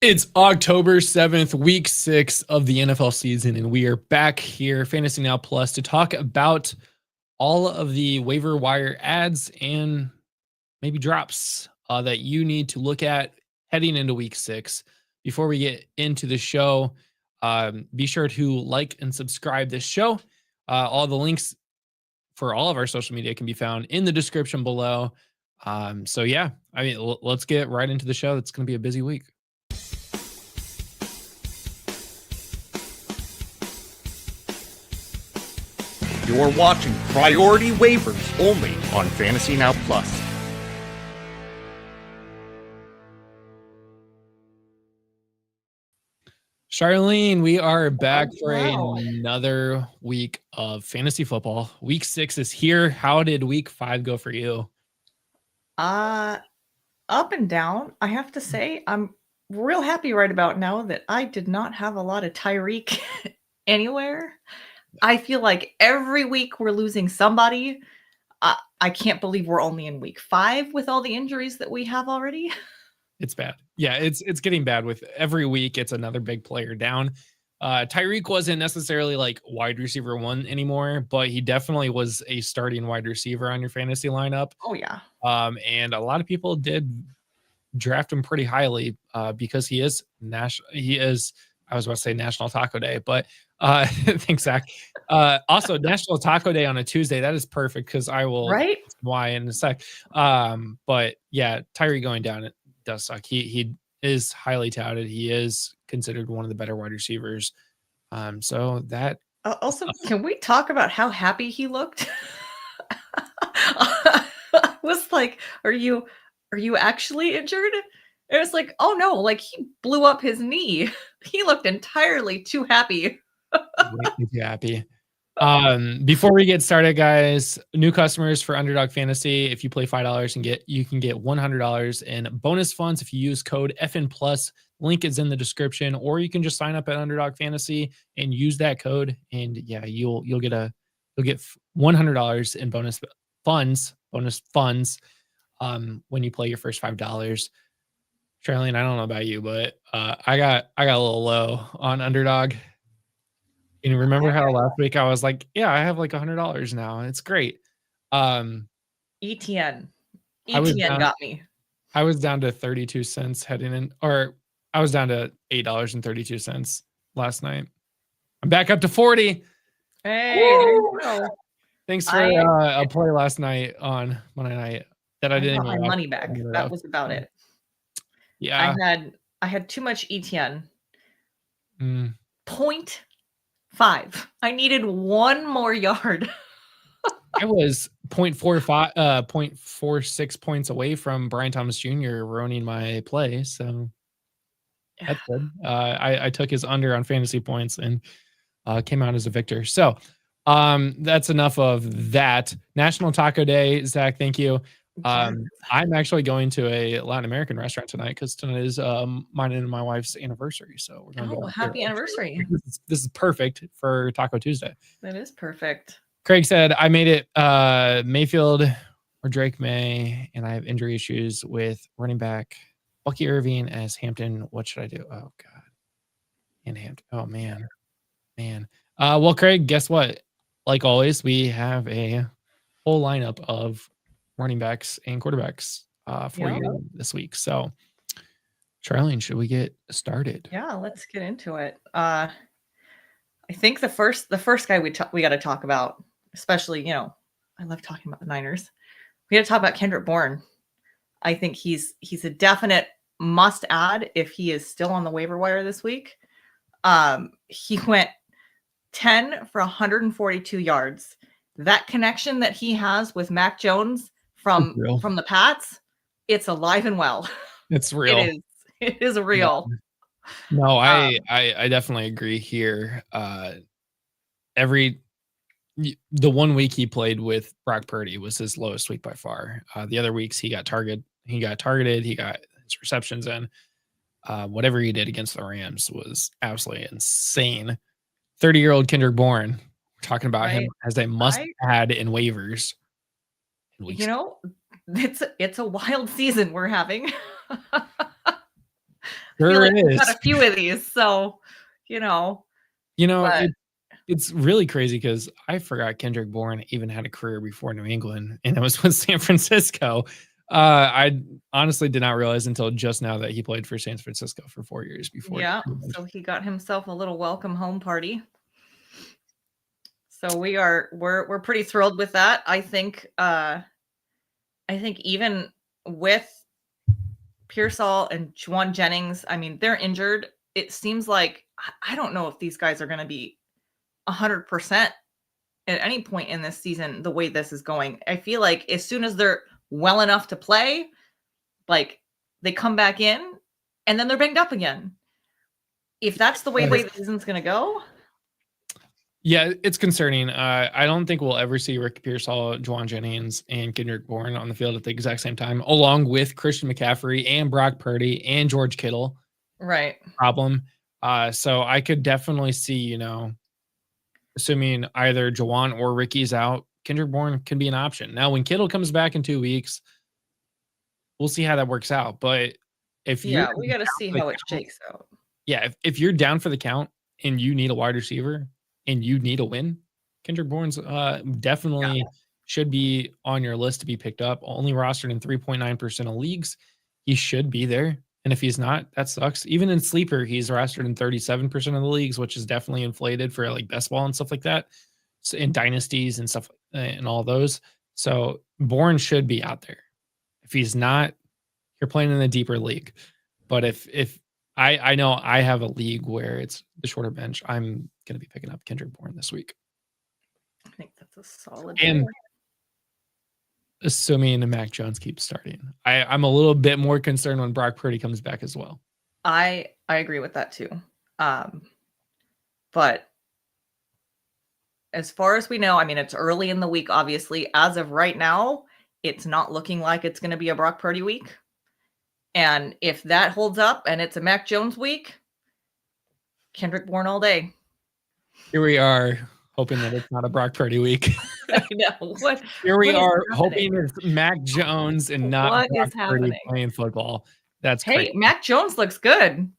It's October 7th, week 6 of the NFL season, and we are back here, Fantasy Now Plus, to talk about all of the waiver wire ads and maybe drops that you need to look at heading into week 6. Before we get into the show, be sure to like and subscribe this show. All the links for all of our social media can be found in the description below. Let's get right into the show. It's going to be a busy week. You're watching Priority Waivers only on Fantasy Now Plus. Charlene, we are back for another week of fantasy football. Week 6 is here. How did week 5 go for you? Up and down. I have to say, I'm real happy right about now that I did not have a lot of Tyreek anywhere. I feel like every week we're losing somebody. I can't believe we're only in week 5 with all the injuries that we have already. It's bad. Yeah, it's getting bad with every week. It's another big player down. Tyreek wasn't necessarily like wide receiver 1 anymore, but he definitely was a starting wide receiver on your fantasy lineup. Oh yeah. And a lot of people did draft him pretty highly because he is national. I was about to say National Taco Day, but thanks, Zach. Also, National Taco Day on a Tuesday. That is perfect because I will why in a sec. But yeah, Tyree going down, it does suck. He is highly touted. He is considered one of the better wide receivers. So that also, can we talk about how happy he looked? I was like, are you actually injured? It was like, oh no, like he blew up his knee. He looked entirely too happy. Too happy. Before we get started, guys, new customers for Underdog Fantasy, if you play $5 you can get $100 in bonus funds if you use code FN Plus. Link is in the description, or you can just sign up at Underdog Fantasy and use that code, and yeah, you'll get $100 in bonus funds when you play your first $5. Charlene, I don't know about you, but I got a little low on Underdog. And remember how last week I was like, yeah, I have like $100 now. It's great. ETN got me. I was down to 32 cents heading in, or I was down to $8.32 last night. I'm back up to 40. Hey, there you go. Thanks for a play last night on Monday night that I didn't got my money back. That was about it. Yeah. I had too much ETN. 0.5. I needed one more yard. I was 0.46 points away from Brian Thomas Jr. ruining my play. So that's good. I took his under on fantasy points and came out as a victor. So that's enough of that. National Taco Day, Zach, thank you. I'm actually going to a Latin American restaurant tonight because tonight is mine and my wife's anniversary. So we're going to happy anniversary. This is perfect for Taco Tuesday. That is perfect. Craig said, I made it Mayfield or Drake May, and I have injury issues with running back Bucky Irving as Hampton. What should I do? Oh, God. And Hampton. Oh, man. Well, Craig, guess what? Like always, we have a whole lineup of running backs and quarterbacks for you this week. So, Charlene, should we get started? Yeah, let's get into it. I think the first guy we got to talk about, especially, I love talking about the Niners. We got to talk about Kendrick Bourne. I think he's a definite must add if he is still on the waiver wire this week. He went 10 for 142 yards. That connection that he has with Mac Jones from the Pats, it's alive and well. It's real. It is real. No, I definitely agree here. The 1 week he played with Brock Purdy was his lowest week by far. The other weeks he got targeted, he got his receptions in. Whatever he did against the Rams was absolutely insane. 30-year-old Kendrick Bourne. We're talking about him as a must add in waivers. It's a wild season we're having. feel Sure like we've got is. a few of these, so but It's really crazy because I forgot Kendrick Bourne even had a career before New England, and it was with San Francisco. I honestly did not realize until just now that he played for San Francisco for 4 years before. yeah, so he got himself a little welcome home party. So we're pretty thrilled with that. I think even with Pearsall and Juwan Jennings, I mean, they're injured. It seems like I don't know if these guys are going to be 100% at any point in this season the way this is going. I feel like as soon as they're well enough to play, like they come back in and then they're banged up again. If that's the way the season's going to go. Yeah, it's concerning. I don't think we'll ever see Rick Pearsall, Juwan Jennings, and Kendrick Bourne on the field at the exact same time, along with Christian McCaffrey and Brock Purdy and George Kittle. Right. Problem. So I could definitely see, assuming either Juwan or Ricky's out, Kendrick Bourne can be an option. Now, when Kittle comes back in 2 weeks, we'll see how that works out. But if we got to see how it shakes out. Yeah, if you're down for the count and you need a wide receiver and you need a win, Kendrick Bourne's definitely should be on your list to be picked up. Only rostered in 3.9% of leagues. He should be there. And if he's not, that sucks. Even in sleeper, he's rostered in 37% of the leagues, which is definitely inflated for like best ball and stuff like that. So in dynasties and stuff and all those. So Bourne should be out there. If he's not, you're playing in a deeper league. But if I know I have a league where it's the shorter bench, I'm going to be picking up Kendrick Bourne this week. I think that's a solid. And assuming Mac Jones keeps starting, I'm a little bit more concerned when Brock Purdy comes back as well. I agree with that too. But as far as we know, I mean, it's early in the week, obviously. As of right now, it's not looking like it's going to be a Brock Purdy week. And if that holds up and it's a Mac Jones week, Kendrick Bourne all day. Here we are, hoping that it's not a Brock Purdy week. I know. Here we are, hoping it's Mac Jones and not Brock Purdy playing football. That's crazy. Hey, Mac Jones looks good.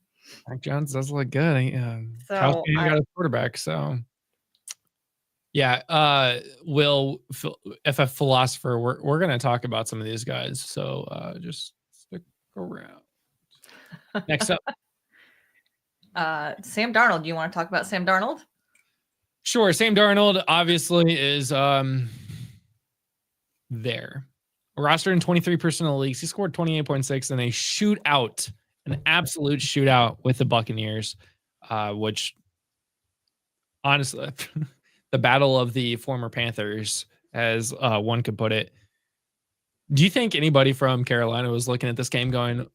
Mac Jones does look good. So you got a quarterback, so yeah. Will, if a philosopher, we're going to talk about some of these guys. So just stick around. Next up, Sam Darnold. Do you want to talk about Sam Darnold? Sure. Sam Darnold obviously is there. Rostered in 23% of the leagues. He scored 28.6 in a shootout, an absolute shootout with the Buccaneers, which honestly, the battle of the former Panthers, as one could put it. Do you think anybody from Carolina was looking at this game going,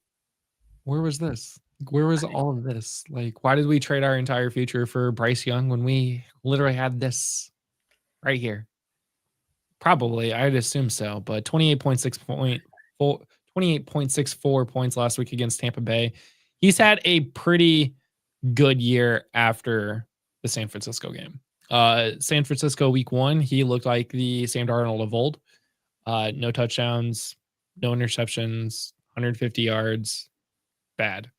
where was this? Where was all of this? Like, why did we trade our entire future for Bryce Young when we literally had this right here? Probably, I'd assume so. But 28.64 points last week against Tampa Bay. He's had a pretty good year after the San Francisco game. San Francisco week 1, he looked like the Sam Darnold of old. No touchdowns, no interceptions, 150 yards. Bad.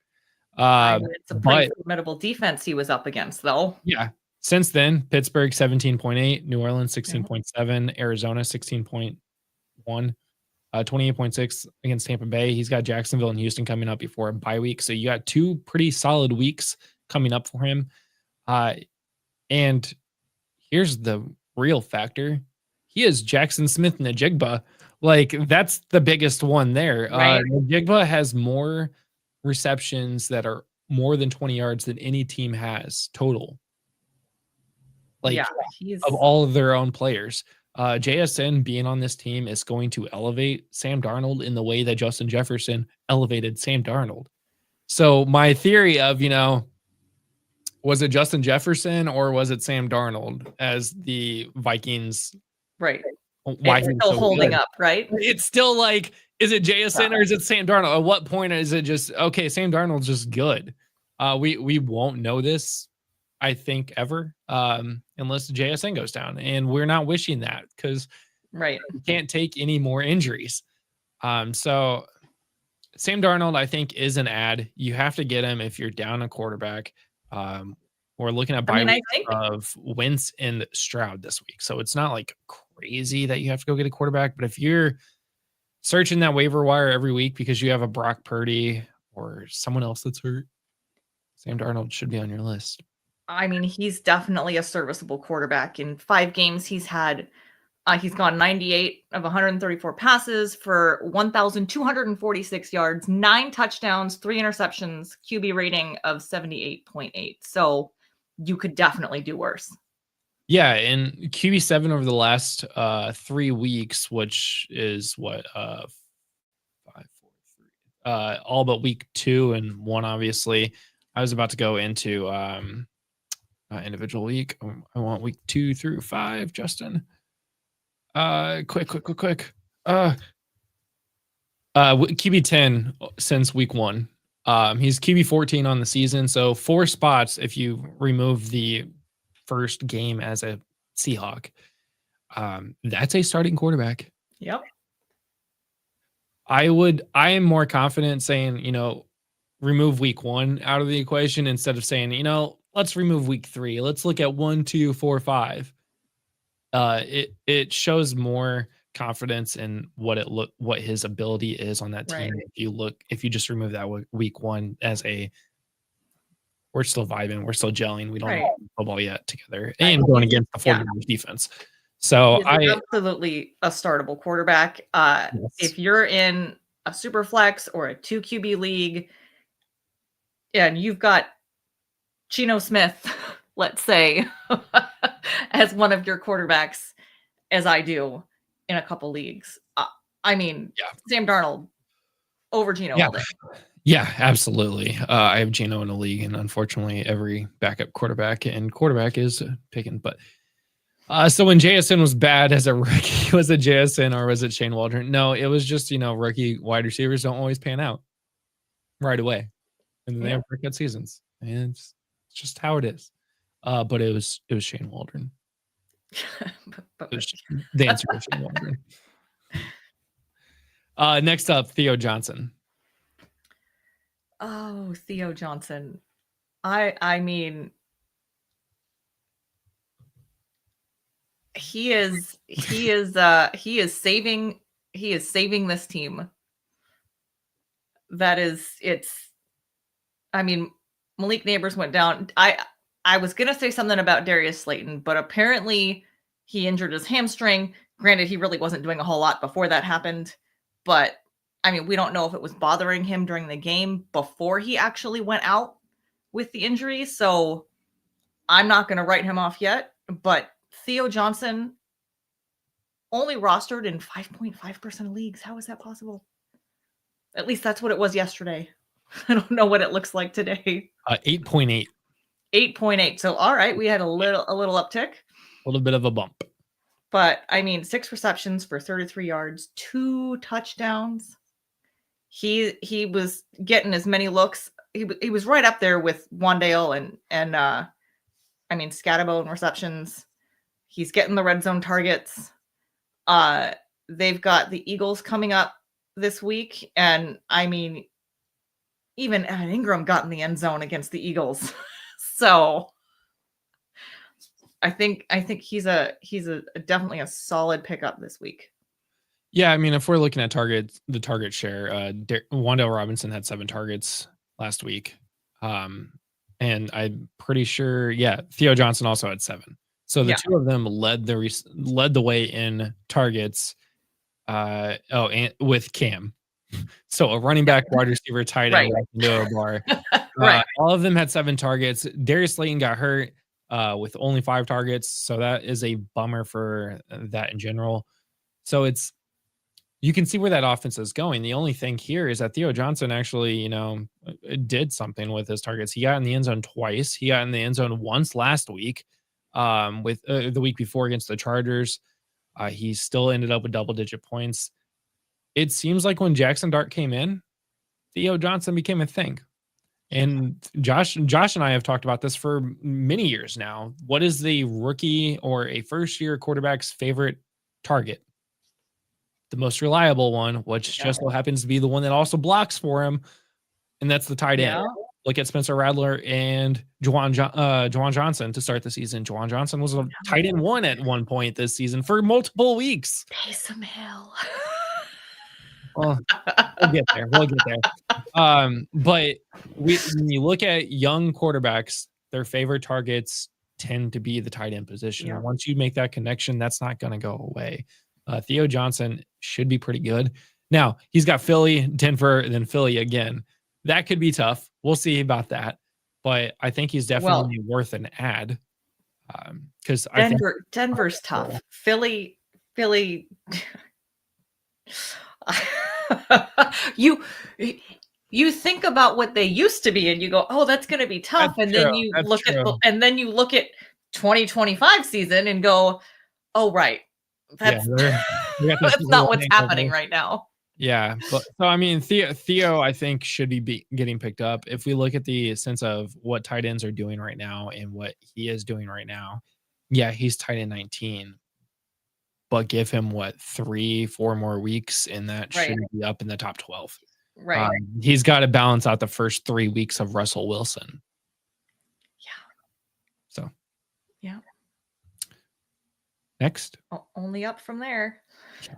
It's a pretty formidable defense he was up against, though. Yeah. Since then, Pittsburgh 17.8, New Orleans 16.7, Arizona 16.1, 28.6 against Tampa Bay. He's got Jacksonville and Houston coming up before a bye week. So you got 2 pretty solid weeks coming up for him. And here's the real factor. He is Jackson Smith-Njigba. Like, that's the biggest one there. Right. Njigba has more receptions that are more than 20 yards than any team has total. Like, of all of their own players. JSN being on this team is going to elevate Sam Darnold in the way that Justin Jefferson elevated Sam Darnold. So my theory of, was it Justin Jefferson or was it Sam Darnold as the Vikings? Right. Why it's still holding up, right? It's still like, is it JSN or is it Sam Darnold? At what point is it just, okay, Sam Darnold's just good? We won't know this, I think, ever, unless JSN goes down. And we're not wishing that because we can't take any more injuries. So Sam Darnold, I think, is an ad. You have to get him if you're down a quarterback. We're looking at bye I think of Wentz and Stroud this week. So it's not like crazy that you have to go get a quarterback. But if you're searching that waiver wire every week because you have a Brock Purdy or someone else that's hurt, Sam Darnold should be on your list. I mean, he's definitely a serviceable quarterback. In 5 games, he's gone 98 of 134 passes for 1,246 yards, 9 touchdowns, 3 interceptions, QB rating of 78.8. So you could definitely do worse. Yeah, and QB7 over the last 3 weeks, which is what 5, 4, 3, all but week 2 and 1. Obviously, I was about to go into individual week. I want week 2 through 5, Justin. Quick. QB 10 since week 1. He's QB 14 on the season, so 4 spots if you remove the first game as a Seahawk. That's a starting quarterback. Yep. I am more confident saying, remove week 1 out of the equation instead of saying, let's remove week 3. Let's look at 1, 2, 4, 5. It shows more confidence in what his ability is on that team. Right. If you just remove that week 1 as we're still vibing, we're still gelling, we don't know football yet together, and going against the 49ers defense. So absolutely a startable quarterback. Yes. If you're in a super flex or a 2 QB league, and you've got Geno Smith, let's say, as one of your quarterbacks, as I do in a couple leagues. Sam Darnold over Geno all day. Yeah, absolutely. I have Geno in a league, and unfortunately, every backup quarterback is picking. But so when JSN was bad as a rookie, was it JSN or was it Shane Waldron? No, it was just rookie wide receivers don't always pan out right away, and then they have breakout seasons, and it's just how it is. But it was Shane Waldron. The answer was Shane Waldron. Next up, Theo Johnson. Oh, Theo Johnson. I mean, he is saving this team. Malik Neighbors went down. I was going to say something about Darius Slayton, but apparently he injured his hamstring. Granted, he really wasn't doing a whole lot before that happened, but we don't know if it was bothering him during the game before he actually went out with the injury. So I'm not going to write him off yet, but Theo Johnson only rostered in 5.5% of leagues. How is that possible? At least that's what it was yesterday. I don't know what it looks like today. 8.8. 8.8. So, all right, we had a little uptick. A little bit of a bump. But, 6 receptions for 33 yards, 2 touchdowns. He was getting as many looks. He was right up there with Wandale and Scatterbo in receptions. He's getting the red zone targets. They've got the Eagles coming up this week, and even Evan Ingram got in the end zone against the Eagles. So I think he's definitely a solid pickup this week. Yeah, if we're looking at the target share, Wandale Robinson had 7 targets last week. And I'm pretty sure, Theo Johnson also had 7. So the two of them led the way in targets. And with Cam. So a running back, wide receiver, tight end, Noah Bar. All of them had 7 targets. Darius Slayton got hurt with only 5 targets, so that is a bummer for that in general. So you can see where that offense is going. The only thing here is that Theo Johnson actually, did something with his targets. He got in the end zone twice. He got in the end zone once last week, with the week before against the Chargers. He still ended up with double-digit points. It seems like when Jackson Dart came in, Theo Johnson became a thing. And Josh and I have talked about this for many years now. What is the rookie or a first-year quarterback's favorite target? the most reliable one, which just so happens to be the one that also blocks for him, and that's the tight end. Look at Spencer Rattler and Juwan Johnson to start the season. Juwan Johnson was a tight end 1 at one point this season for multiple weeks. Taysom Hill. Well, we'll get there. But when you look at young quarterbacks, their favorite targets tend to be the tight end position. And once you make that connection, that's not going to go away. Theo Johnson should be pretty good. Now, he's got Philly, Denver, and then Philly again. That could be tough. We'll see about that. But I think he's definitely worth an ad. Because Denver's tough. Philly. You think about what they used to be and you go, oh, that's going to be tough. Then you look at 2025 season and go, oh, right. That's not what's happening right now. Yeah. But so, I mean, Theo, I think should be getting picked up. If we look at the sense of what tight ends are doing right now and what he is doing right now, yeah, he's tight end 19. But give him 3-4 more weeks, and that should be up in the top 12. Right. He's got to balance out the first 3 weeks of Russell Wilson. Yeah. So. Yeah. Next. Only up from there. Yeah.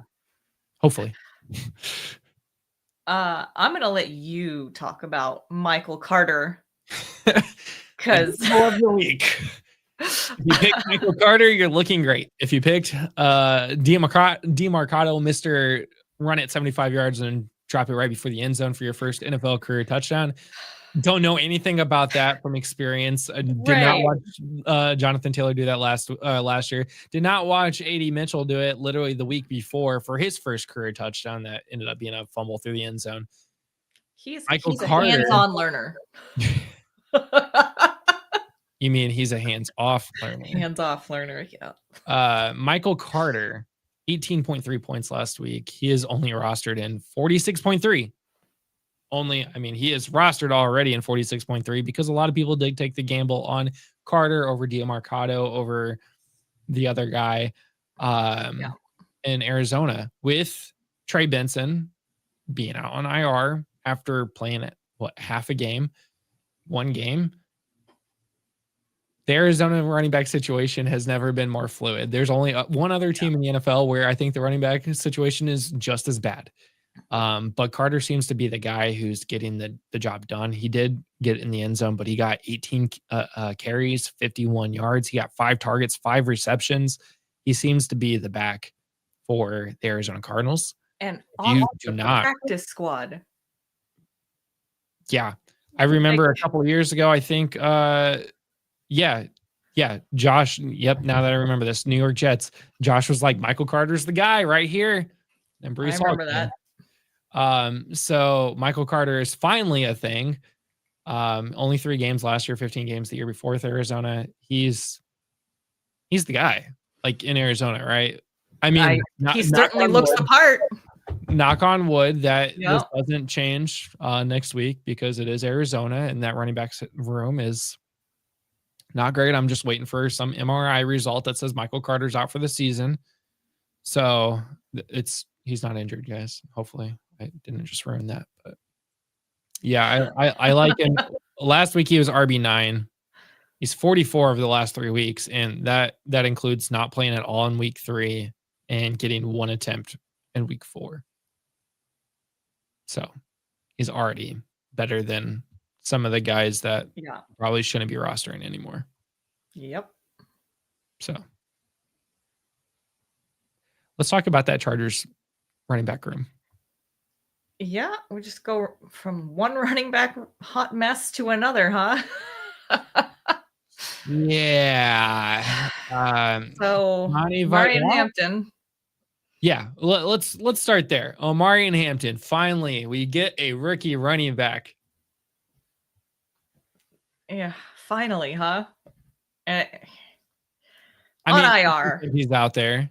Hopefully. I'm gonna let you talk about Michael Carter because of the week. If you picked Michael Carter, you're looking great. If you picked DeMarcado, Mr. Run it 75 yards and drop it right before the end zone for your first NFL career touchdown. Don't know anything about that from experience. Did not watch Jonathan Taylor do that last year. Did not watch A.D. Mitchell do it literally the week before for his first career touchdown that ended up being a fumble through the end zone. He's a hands-on learner. You mean he's a hands-off learner? Hands-off learner, yeah. Michael Carter, 18.3 points last week. He is only rostered in 46.3. He is rostered already in 46.3 because a lot of people did take the gamble on Carter over DeMarcado over the other guy in Arizona, with Trey Benson being out on IR after playing one game. The Arizona running back situation has never been more fluid. There's only one other team in the NFL where I think the running back situation is just as bad. But Carter seems to be the guy who's getting the job done. He did get in the end zone, but he got 18 carries, 51 yards. He got 5 targets, 5 receptions. He seems to be the back for the Arizona Cardinals. And off the practice squad. Yeah. I remember a couple of years ago, I think, Josh. Yep. Now that I remember this, New York Jets, Josh was like, Michael Carter's the guy right here. And Brees I remember that. So Michael Carter is finally a thing. Only 3 games last year, 15 games the year before with Arizona. He's the guy, like in Arizona, right? I mean, he certainly looks the part. Knock on wood that this doesn't change next week because it is Arizona and that running back room is not great. I'm just waiting for some MRI result that says Michael Carter's out for the season. So he's not injured, guys. Hopefully I didn't just ruin that, but yeah, I like him. Last week he was RB9. He's 44 over the last 3 weeks, and that includes not playing at all in week 3 and getting 1 attempt in week 4. So he's already better than some of the guys that probably shouldn't be rostering anymore. Yep. So let's talk about that Chargers running back room. Yeah, we just go from one running back hot mess to another, huh? Yeah. So Omari and Hampton. Yeah, let's start there. Omari and Hampton. Finally, we get a rookie running back. Yeah, finally, huh? On IR. He's out there.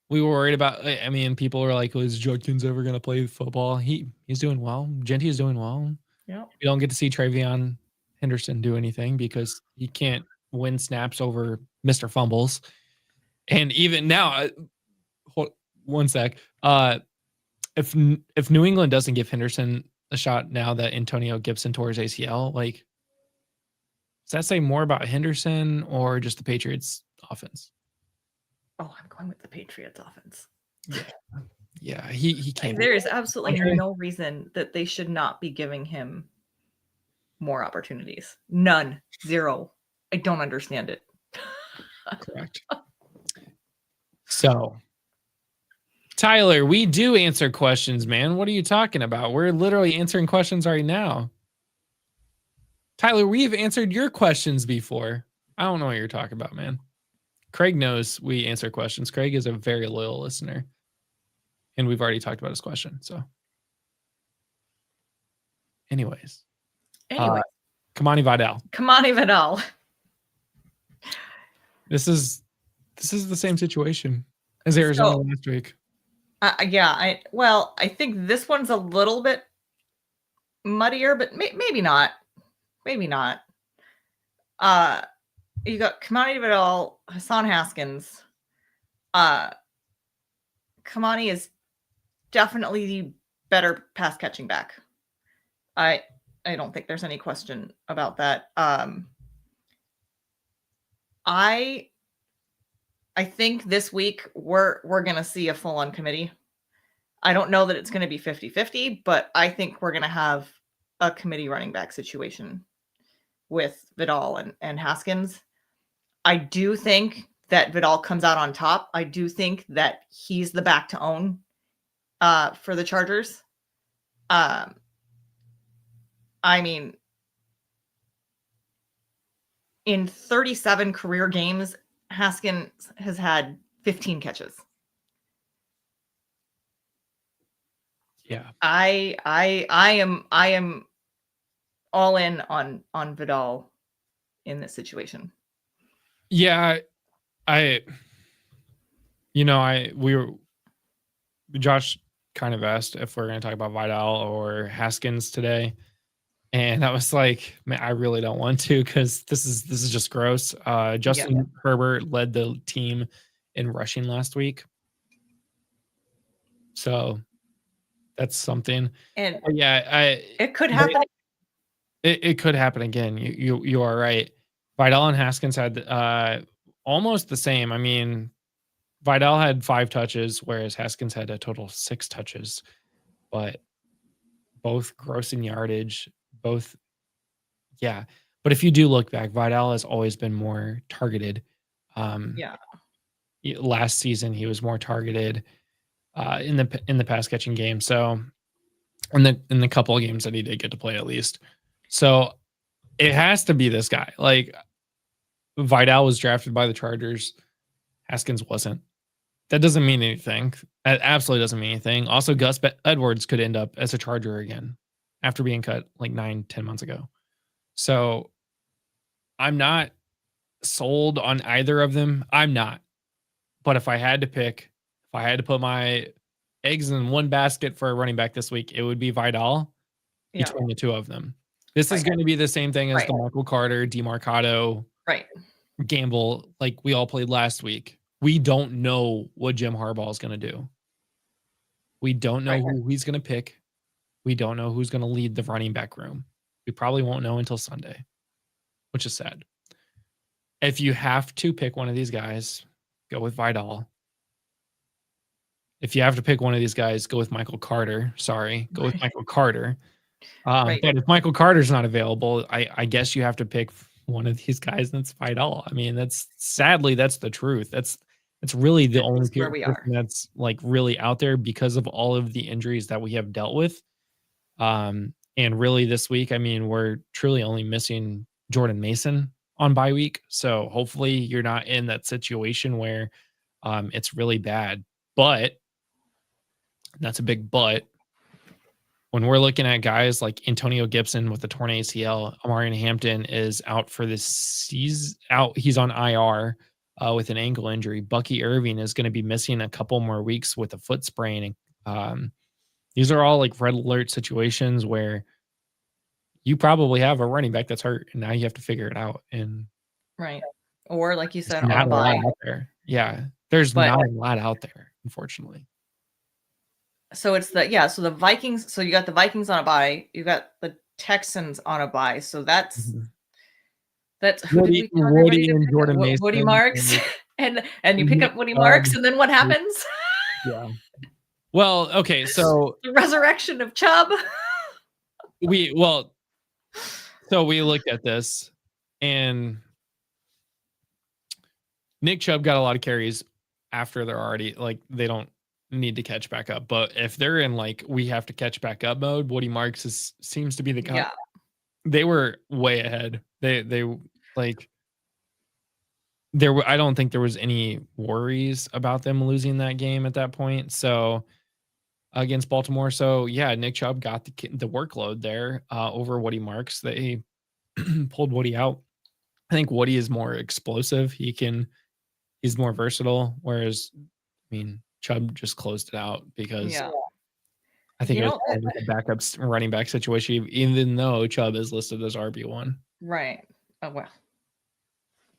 We were worried about. I mean, people were like, "Is Judkins ever going to play football?" He's doing well. Genty is doing well. Yeah. We don't get to see Travion Henderson do anything because he can't win snaps over Mr. Fumbles. And even now, one sec. If New England doesn't give Henderson a shot now that Antonio Gibson tore his ACL, like, does that say more about Henderson or just the Patriots offense? Oh, I'm going with the Patriots offense. Yeah, he can't. There is absolutely no reason that they should not be giving him more opportunities. None. Zero. I don't understand it. Correct. So, Tyler, we do answer questions, man. What are you talking about? We're literally answering questions right now. Tyler, we've answered your questions before. I don't know what you're talking about, man. Craig knows we answer questions. Craig is a very loyal listener. And we've already talked about his question. So, anyways. Kamani Vidal. Kamani Vidal. This is the same situation as Arizona last week. Yeah, I think this one's a little bit muddier, but maybe not. Maybe not. You got Kamani Vidal, Hassan Haskins. Kamani is definitely the better pass catching back. I don't think there's any question about that. I think this week we're going to see a full-on committee. I don't know that it's going to be 50-50, but I think we're going to have a committee running back situation with Vidal and Haskins. I do think that Vidal comes out on top. I do think that he's the back to own for the Chargers. I mean, in 37 career games, Haskins has had 15 catches. Yeah. I am all in on Vidal in this situation. Yeah, Josh kind of asked if we're going to talk about Vidal or Haskins today. And I was like, man, I really don't want to, because this is just gross. Justin Herbert led the team in rushing last week. So that's something. And it could happen. It could happen again. You are right. Vidal and Haskins had almost the same. I mean, Vidal had 5 touches, whereas Haskins had a total of 6 touches, but both gross in yardage, both. Yeah. But if you do look back, Vidal has always been more targeted. Last season, he was more targeted in the pass catching game. So in the couple of games that he did get to play, at least. So it has to be this guy. Like, Vidal was drafted by the Chargers. Haskins wasn't. That doesn't mean anything. That absolutely doesn't mean anything. Also, Gus Edwards could end up as a Charger again after being cut like 9-10 months ago. So I'm not sold on either of them. I'm not. But if I had to put my eggs in one basket for a running back this week, it would be Vidal between the two of them. This is going to be the same thing as the Michael Carter, DeMarcado gamble like we all played last week. We don't know what Jim Harbaugh is going to do. We don't know who he's going to pick. We don't know who's going to lead the running back room. We probably won't know until Sunday, which is sad. If you have to pick one of these guys, go with Vidal. If you have to pick one of these guys, go with Michael Carter. Go with Michael Carter. But if Michael Carter's not available, I guess you have to pick one of these guys, and that's Vidal. I mean, that's the truth. It's really the only person that's like really out there because of all of the injuries that we have dealt with. And really this week, I mean, we're truly only missing Jordan Mason on bye week. So hopefully you're not in that situation where it's really bad. But that's a big but. When we're looking at guys like Antonio Gibson with the torn ACL, Amarian Hampton is out for this season. He's on IR with an ankle injury. Bucky Irving is going to be missing a couple more weeks with a foot sprain. These are all like red alert situations where you probably have a running back that's hurt, and now you have to figure it out. And or like you said, not a lot out there. Yeah, there's not a lot out there, unfortunately. So it's so the Vikings. So you got the Vikings on a bye. You got the Texans on a bye. So that's who did we tell everybody Woody to and pick up? Jordan Woody Mason. Marks, and you pick Nick up Woody Chubb. Marks, and then what happens? Yeah. Well, okay, so The resurrection of Chubb. we looked at this, and Nick Chubb got a lot of carries after they're already like they don't need to catch back up. But if they're in like we have to catch back up mode, Woody Marks seems to be the guy. Yeah. They were way ahead. They like I don't think there was any worries about them losing that game at that point. So against Baltimore. So yeah, Nick Chubb got the workload there over Woody Marks. They pulled Woody out. I think Woody is more explosive. He's more versatile. Whereas, I mean, Chubb just closed it out because I think it was probably a backup running back situation, even though Chubb is listed as RB1. Right. Oh well.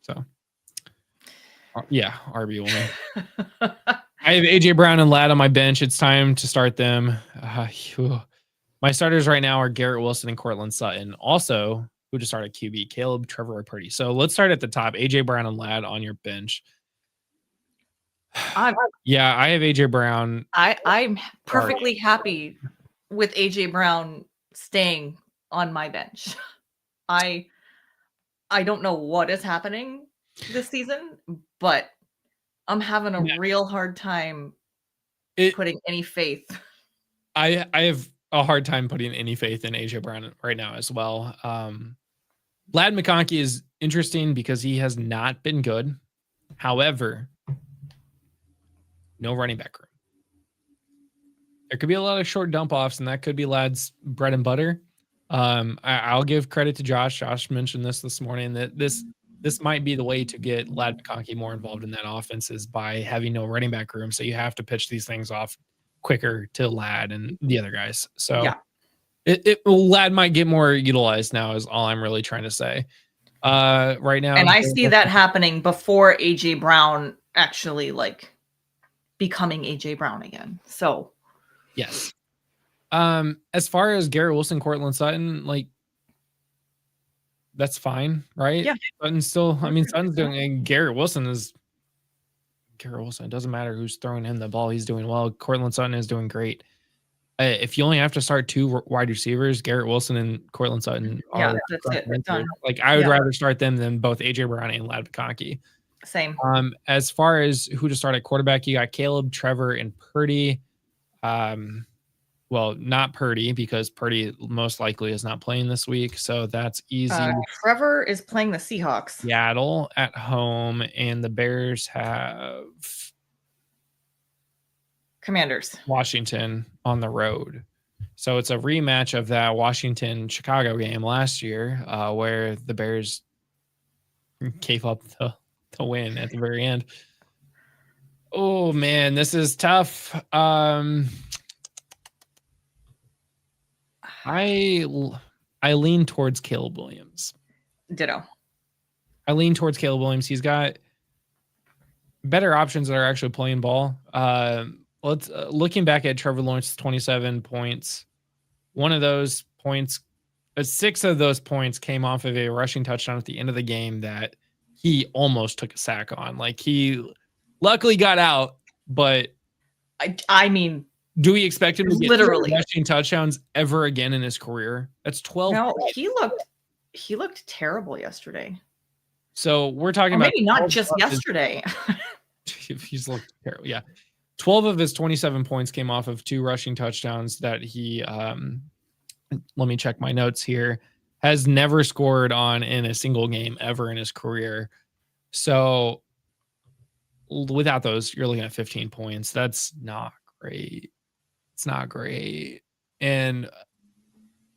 So yeah, RB1. I have AJ Brown and Ladd on my bench. It's time to start them. My starters right now are Garrett Wilson and Cortland Sutton. Also, who just started QB? Caleb, Trevor, or Purdy. So let's start at the top. AJ Brown and Ladd on your bench. I have AJ Brown. I'm perfectly happy with AJ Brown staying on my bench. I don't know what is happening this season, but I'm having a real hard time putting any faith. I have a hard time putting any faith in AJ Brown right now as well. Ladd McConkey is interesting because he has not been good. However, no running back room. There could be a lot of short dump offs, and that could be Ladd's bread and butter. I'll give credit to Josh. Josh mentioned this morning that this might be the way to get Ladd McConkey more involved in that offense is by having no running back room. So you have to pitch these things off quicker to Ladd and the other guys. So Ladd might get more utilized now is all I'm really trying to say. Right now. And I see that happening before AJ Brown actually like becoming AJ Brown again. So yes. As far as Garrett Wilson, Cortland Sutton, like that's fine, right? Yeah. Sutton's Sutton's doing, and Garrett Wilson. It doesn't matter who's throwing him the ball. He's doing well. Cortland Sutton is doing great. If you only have to start two wide receivers, Garrett Wilson and Cortland Sutton are that's it. Done. Like I would rather start them than both AJ Brown and Ladd McConkey. Same. As far as who to start at quarterback, you got Caleb, Trevor, and Purdy. Well, not Purdy because Purdy most likely is not playing this week, so that's easy. Trevor is playing the Seahawks. Seattle at home, and the Bears have Commanders. Washington on the road. So it's a rematch of that Washington-Chicago game last year where the Bears gave up the win at the very end. Oh, man, this is tough. I lean towards Caleb Williams. Ditto. I lean towards Caleb Williams. He's got better options that are actually playing ball. Looking back at Trevor Lawrence's 27 points, one of those points, 6 of those points came off of a rushing touchdown at the end of the game that he almost took a sack on. Like he luckily got out, but I mean, do we expect him to get literally rushing touchdowns ever again in his career? That's 12. No, he looked terrible yesterday. So we're talking about maybe not just yesterday. He's looked terrible. Yeah. 12 of his 27 points came off of 2 rushing touchdowns that he let me check my notes here, has never scored on in a single game ever in his career. So without those, you're looking at 15 points. That's not great. It's not great. And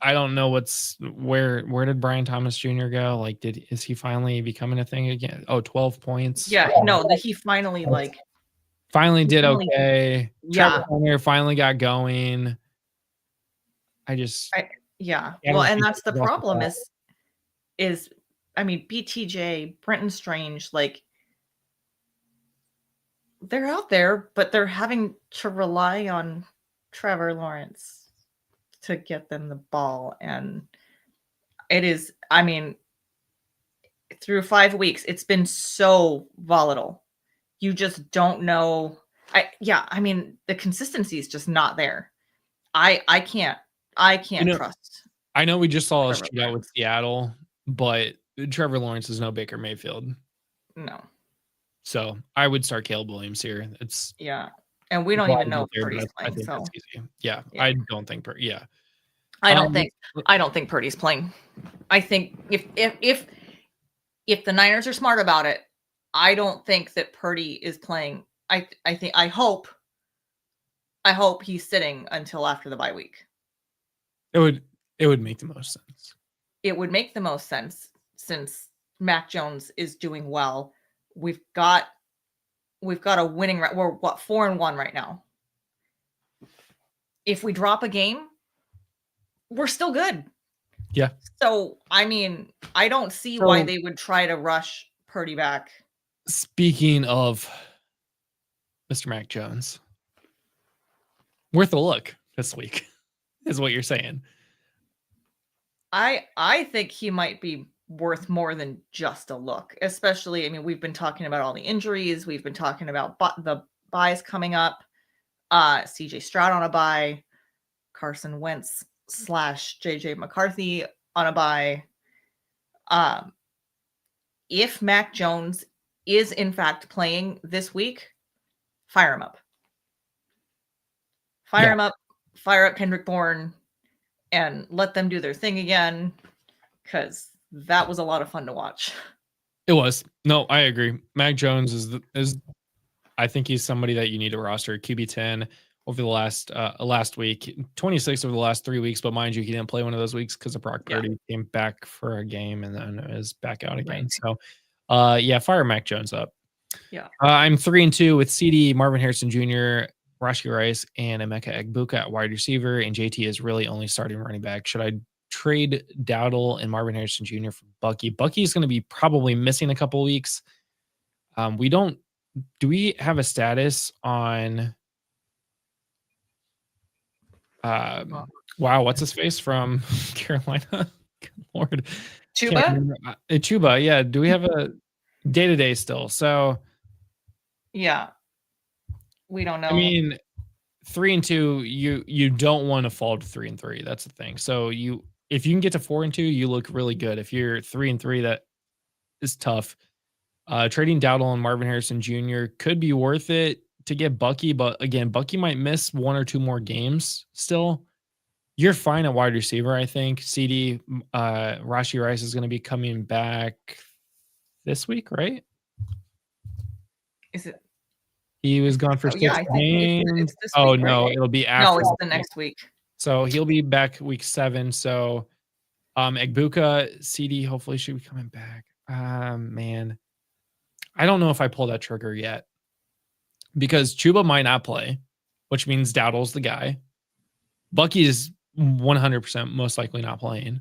I don't know where did Brian Thomas Jr. go? Like, is he finally becoming a thing again? Oh, 12 points. Yeah, no, that he finally did okay. Yeah. Trevor Hunter finally got going. Well, and that's the problem is I mean, BTJ, Brenton Strange, like they're out there, but they're having to rely on Trevor Lawrence to get them the ball. And it is, I mean, through 5 weeks, it's been so volatile. You just don't know. I mean, the consistency is just not there. I can't trust. I know we just saw a Trevor shootout with Lawrence. Seattle, but Trevor Lawrence is no Baker Mayfield. No. So I would start Caleb Williams here. It's Yeah. And we don't even know if Purdy's I playing. think So that's easy. Yeah, yeah. I don't think yeah. I don't think Purdy's playing. I think if the Niners are smart about it, I don't think that Purdy is playing. I hope he's sitting until after the bye week. It would make the most sense. It would make the most sense since Mac Jones is doing well. We've got a winning. We're what 4-1 right now. If we drop a game, we're still good. Yeah. So I mean, I don't see why they would try to rush Purdy back. Speaking of Mr. Mac Jones, worth a look this week, is what you're saying. I think he might be worth more than just a look, especially, I mean, we've been talking about all the injuries. We've been talking about the buys coming up. CJ Stroud on a bye, Carson Wentz / JJ McCarthy on a bye. If Mac Jones is in fact playing this week, fire him up. Fire him up, fire up Kendrick Bourne, and let them do their thing again, because that was a lot of fun to watch. It was. No, I agree. Mac Jones is I think he's somebody that you need to roster. QB 10 over the last week, 26 over the last 3 weeks, but mind you, he didn't play one of those weeks because of Brock Purdy came back for a game and then is back out again. Right. So fire Mac Jones up. Yeah. I'm 3-2 with CD, Marvin Harrison Jr., Rashee Rice, and Emeka Egbuka at wide receiver, and JT is really only starting running back. Should I trade Dowdle and Marvin Harrison Jr. for Bucky? Bucky's going to be probably missing a couple weeks. Do we have a status on wow, what's his face from Carolina? Good Lord. Chuba, yeah. Do we have a day-to-day still? So yeah. We don't know. I mean, 3-2, you don't want to fall to 3-3. That's the thing. So if you can get to 4-2, you look really good. If you're 3-3, that is tough. Trading Dowdle and Marvin Harrison Jr. could be worth it to get Bucky, but again, Bucky might miss 1 or 2 more games still. You're fine at wide receiver, I think. CD, Rashee Rice is going to be coming back this week, right? Is it? He was gone for 6 games. It's this week, no, right? it'll be after. No, it's the next week. So he'll be back week 7. So Egbuka, CD hopefully should be coming back. Man, I don't know if I pull that trigger yet because Chuba might not play, which means Dowdle's the guy. Bucky is 100% most likely not playing.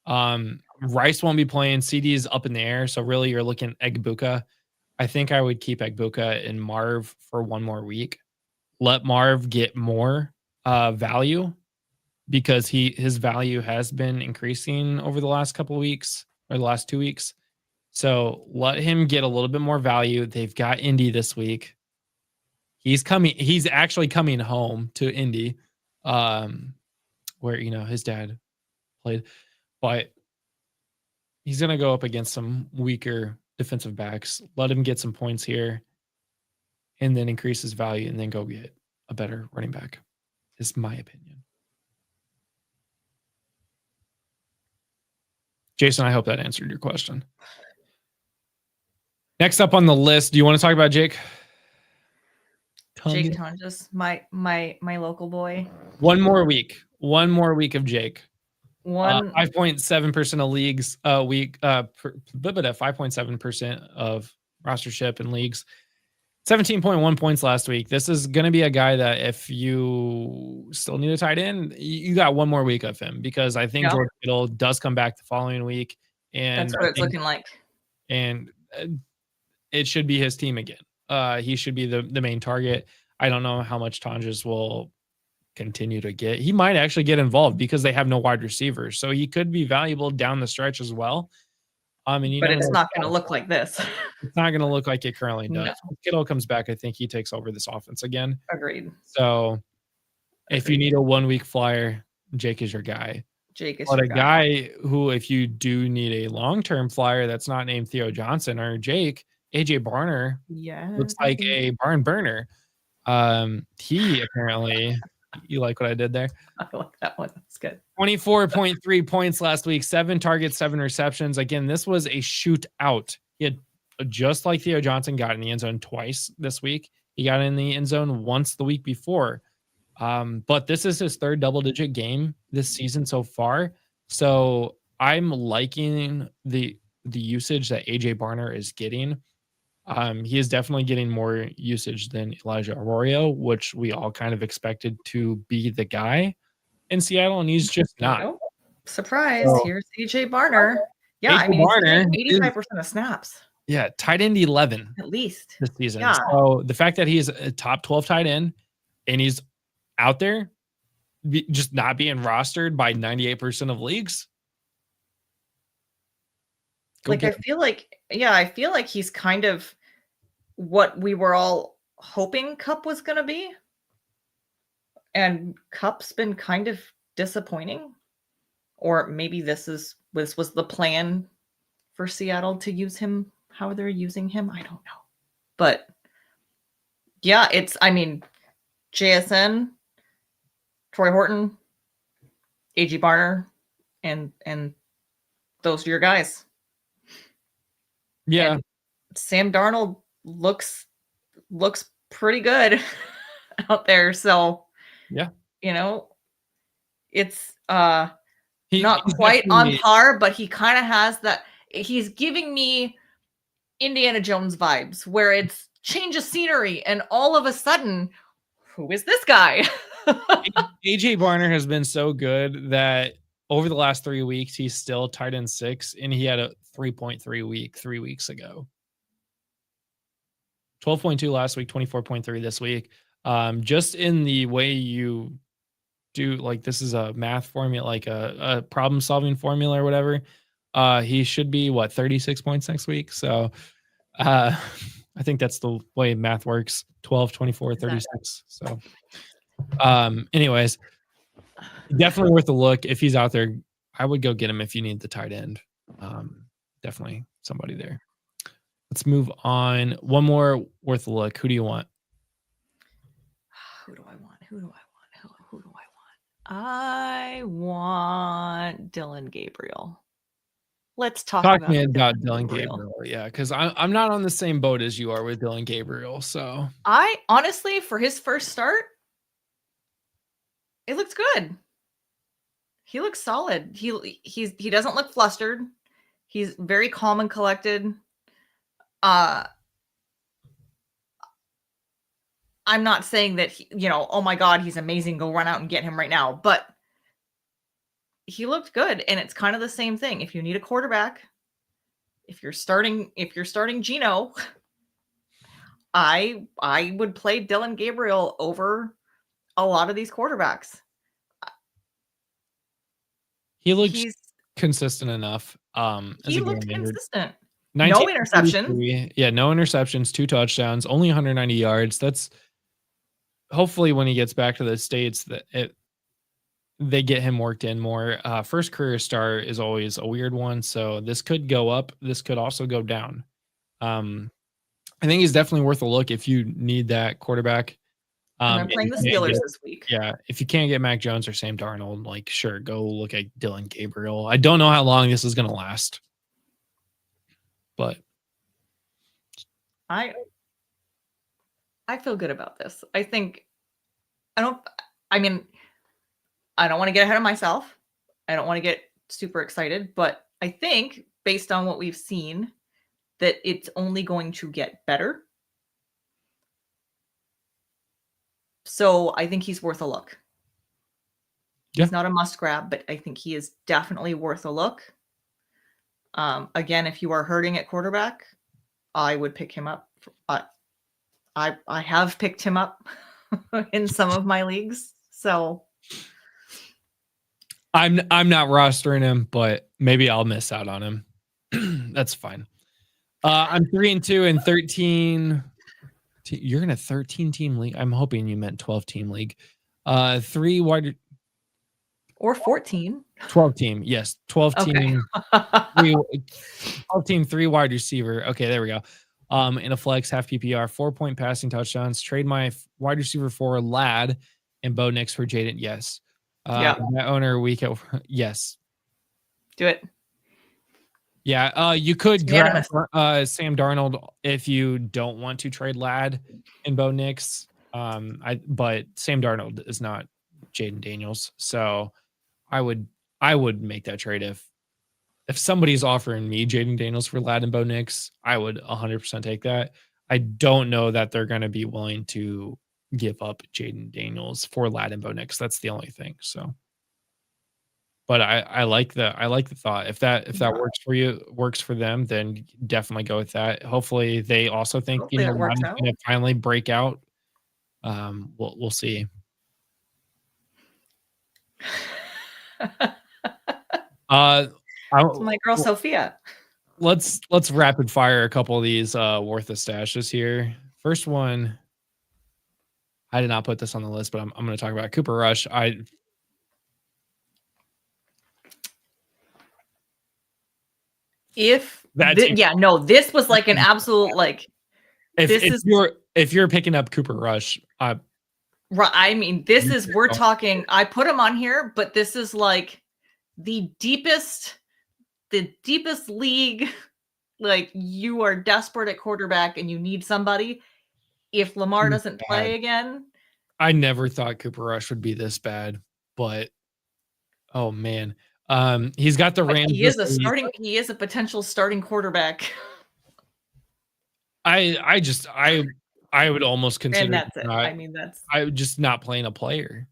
Rice won't be playing. CD is up in the air. So really you're looking at Egbuka. I think I would keep Egbuka and Marv for 1 more week. Let Marv get more value because his value has been increasing over the last couple of weeks or the last 2 weeks. So let him get a little bit more value. They've got Indy this week. He's actually coming home to Indy, where his dad played, but he's gonna go up against some weaker defensive backs. Let him get some points here, and then increase his value, and then go get a better running back. Is my opinion. Jason, I hope that answered your question. Next up on the list, do you want to talk about Jake? Jake Tonjes, my local boy. 1 more week. 1 more week of Jake. 5.7% of leagues 5.7% of rostership in leagues. 17.1 points last week. This is going to be a guy that if you still need a tight end, you got 1 more week of him because I think George Kittle does come back the following week. And that's what it's looking like. And it should be his team again. He should be the main target. I don't know how much Tonjes will continue to get. He might actually get involved because they have no wide receivers, so he could be valuable down the stretch as well. And you But never it's know. not going to look like this. It's not going to look like it currently does. No. When Kittle comes back, I think he takes over this offense again. Agreed. So if you need a 1 week flyer, Jake is your guy. Jake is But your a guy who, if you do need a long-term flyer that's not named Theo Johnson or Jake, AJ Barner looks like a barn burner. He apparently, you like what I did there? I like that one. That's good. 24.3 points last week, 7 targets, 7 receptions. Again, this was a shootout. He had, just like Theo Johnson, got in the end zone twice this week. He got in the end zone once the week before. But this is his third double-digit game this season so far. So I'm liking the usage that AJ Barner is getting. He is definitely getting more usage than Elijah Arroyo, which we all kind of expected to be the guy in Seattle, and he's just not. Nope. Surprise! So, here's AJ Barner. Yeah, AJ I mean, Barner he's 85% of snaps. Yeah, tight end 11 at least this season. Yeah. So the fact that he's a top 12 tight end and he's out there just not being rostered by 98% of leagues. I feel like he's kind of what we were all hoping Cup was going to be. And Cup's been kind of disappointing. Or maybe this was the plan for Seattle to use him, how they're using him. I don't know. But yeah, JSN, Troy Horton, AJ Barner, and those are your guys. Yeah. And Sam Darnold looks pretty good out there. So yeah, it's he's not quite on par, but he kind of has that. He's giving me Indiana Jones vibes where it's change of scenery and all of a sudden, who is this guy? AJ Barner has been so good that over the last 3 weeks, he's still tight end 6, and he had a 3.3 week 3 weeks ago. 12.2 last week, 24.3 this week. Just in the way you do, this is a math formula, like a problem solving formula or whatever. He should be 36 points next week. So I think that's the way math works. 12, 24, 36. So anyways, definitely worth a look. If he's out there, I would go get him if you need the tight end. Definitely somebody there. Let's move on. One more worth a look. Who do you want? Who do I want? I want Dylan Gabriel. Let's talk about me about Dylan Gabriel. Yeah, because I'm not on the same boat as you are with Dylan Gabriel. So I honestly, for his first start, it looks good. He looks solid. He doesn't look flustered. He's very calm and collected. I'm not saying that oh my God, he's amazing. Go run out and get him right now. But he looked good, and it's kind of the same thing. If you need a quarterback, if you're starting Geno, I would play Dylan Gabriel over a lot of these quarterbacks. He looks consistent enough. He looked consistent. 19, no interceptions. Yeah, no interceptions, 2 touchdowns, only 190 yards. That's hopefully when he gets back to the States they get him worked in more. First career start is always a weird one, so this could go up. This could also go down. I think he's definitely worth a look if you need that quarterback. I'm playing the Steelers this week. Yeah, if you can't get Mac Jones or Sam Darnold, sure, go look at Dylan Gabriel. I don't know how long this is going to last, but I feel good about this. I don't want to get ahead of myself. I don't want to get super excited, but I think based on what we've seen that it's only going to get better. So I think he's worth a look. Yeah. He's not a must grab, but I think he is definitely worth a look. Again, if you are hurting at quarterback, I would pick him up. I have picked him up in some of my leagues. So I'm not rostering him, but maybe I'll miss out on him. That's fine. I'm 3-2 and 13. You're in a 13-team league. I'm hoping you meant 12-team league. 3 wide or 14. 12 team. Yes, 12 team. Okay. 12 team, 3 wide receiver. Okay, there we go. In a flex, half PPR, 4-point passing touchdowns. Trade my wide receiver for Lad and Bo Nix for Jaden. Yes. Yeah. My owner week. Yes. Do it. Yeah. You could grab Unanimous. Sam Darnold if you don't want to trade Lad and Bo Nix. But Sam Darnold is not Jaden Daniels, so I would make that trade if somebody's offering me Jaden Daniels for Lad and Bo Nix, I would 100% take that. I don't know that they're going to be willing to give up Jaden Daniels for Lad and Bo Nix. That's the only thing. So, but I like the thought. If that works for you, works for them, then definitely go with that. Hopefully, they also think Hopefully that works Lad is going to finally break out. We'll see. My girl Sophia. Let's rapid fire a couple of these worth of stashes here. First one, I did not put this on the list, but I'm going to talk about Cooper Rush. This was like an absolute like. If you're picking up Cooper Rush, right. I mean, this is we're talking. I put him on here, but this is like the deepest league. Like you are desperate at quarterback and you need somebody. If Lamar doesn't play again, I never thought Cooper Rush would be this bad, but oh man, he's got the Rams. He is a potential starting quarterback. I would almost consider. And that's it. I would just not playing a player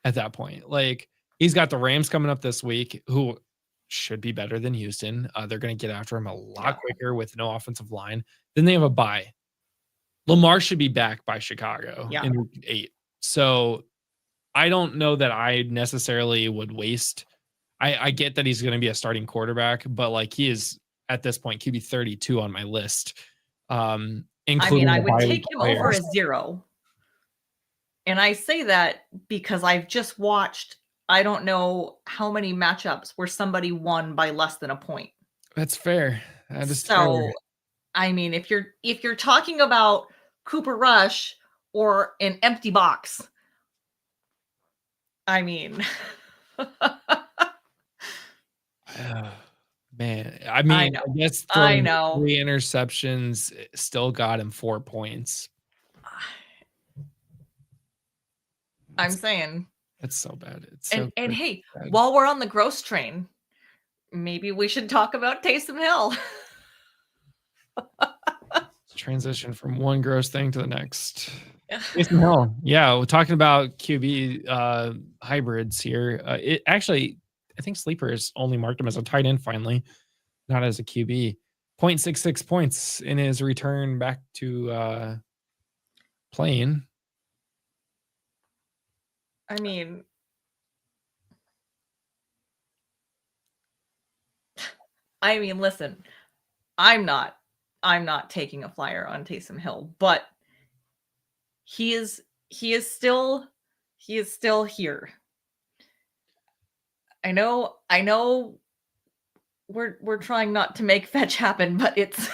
at that point. Like he's got the Rams coming up this week, who should be better than Houston. They're going to get after him a lot quicker with no offensive line. Then they have a bye. Lamar should be back by Chicago in week 8. So I don't know that I necessarily would waste. I get that he's going to be a starting quarterback, but like he is at this point QB 32 on my list. Including I would take him over a 0. And I say that because I've just watched, I don't know how many matchups where somebody won by less than a point. That's fair. That is fair. I mean, if you're talking about Cooper Rush or an empty box, I mean, man, I guess I know 3 interceptions still got him 4 points. I'm saying it's so bad. And hey, while we're on the gross train, maybe we should talk about Taysom Hill. Transition from one gross thing to the next. Taysom Hill. Yeah, we're talking about QB hybrids here. It actually, I think Sleepers only marked him as a tight end finally, not as a QB. 0.66 points in his return back to playing. I mean, listen, I'm not taking a flyer on Taysom Hill, but he is still here. I know we're trying not to make fetch happen, but it's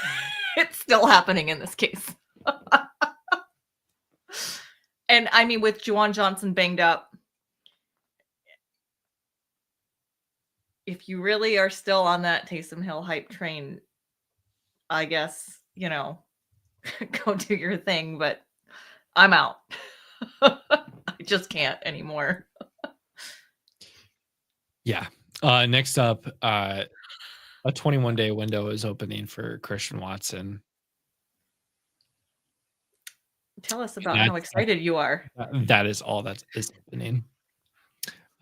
still happening in this case. And I mean, with Juwan Johnson banged up, if you really are still on that Taysom Hill hype train, I guess, go do your thing, but I'm out. I just can't anymore. Yeah. Next up, a 21-day window is opening for Christian Watson. Tell us about how excited you are. That is all that is opening.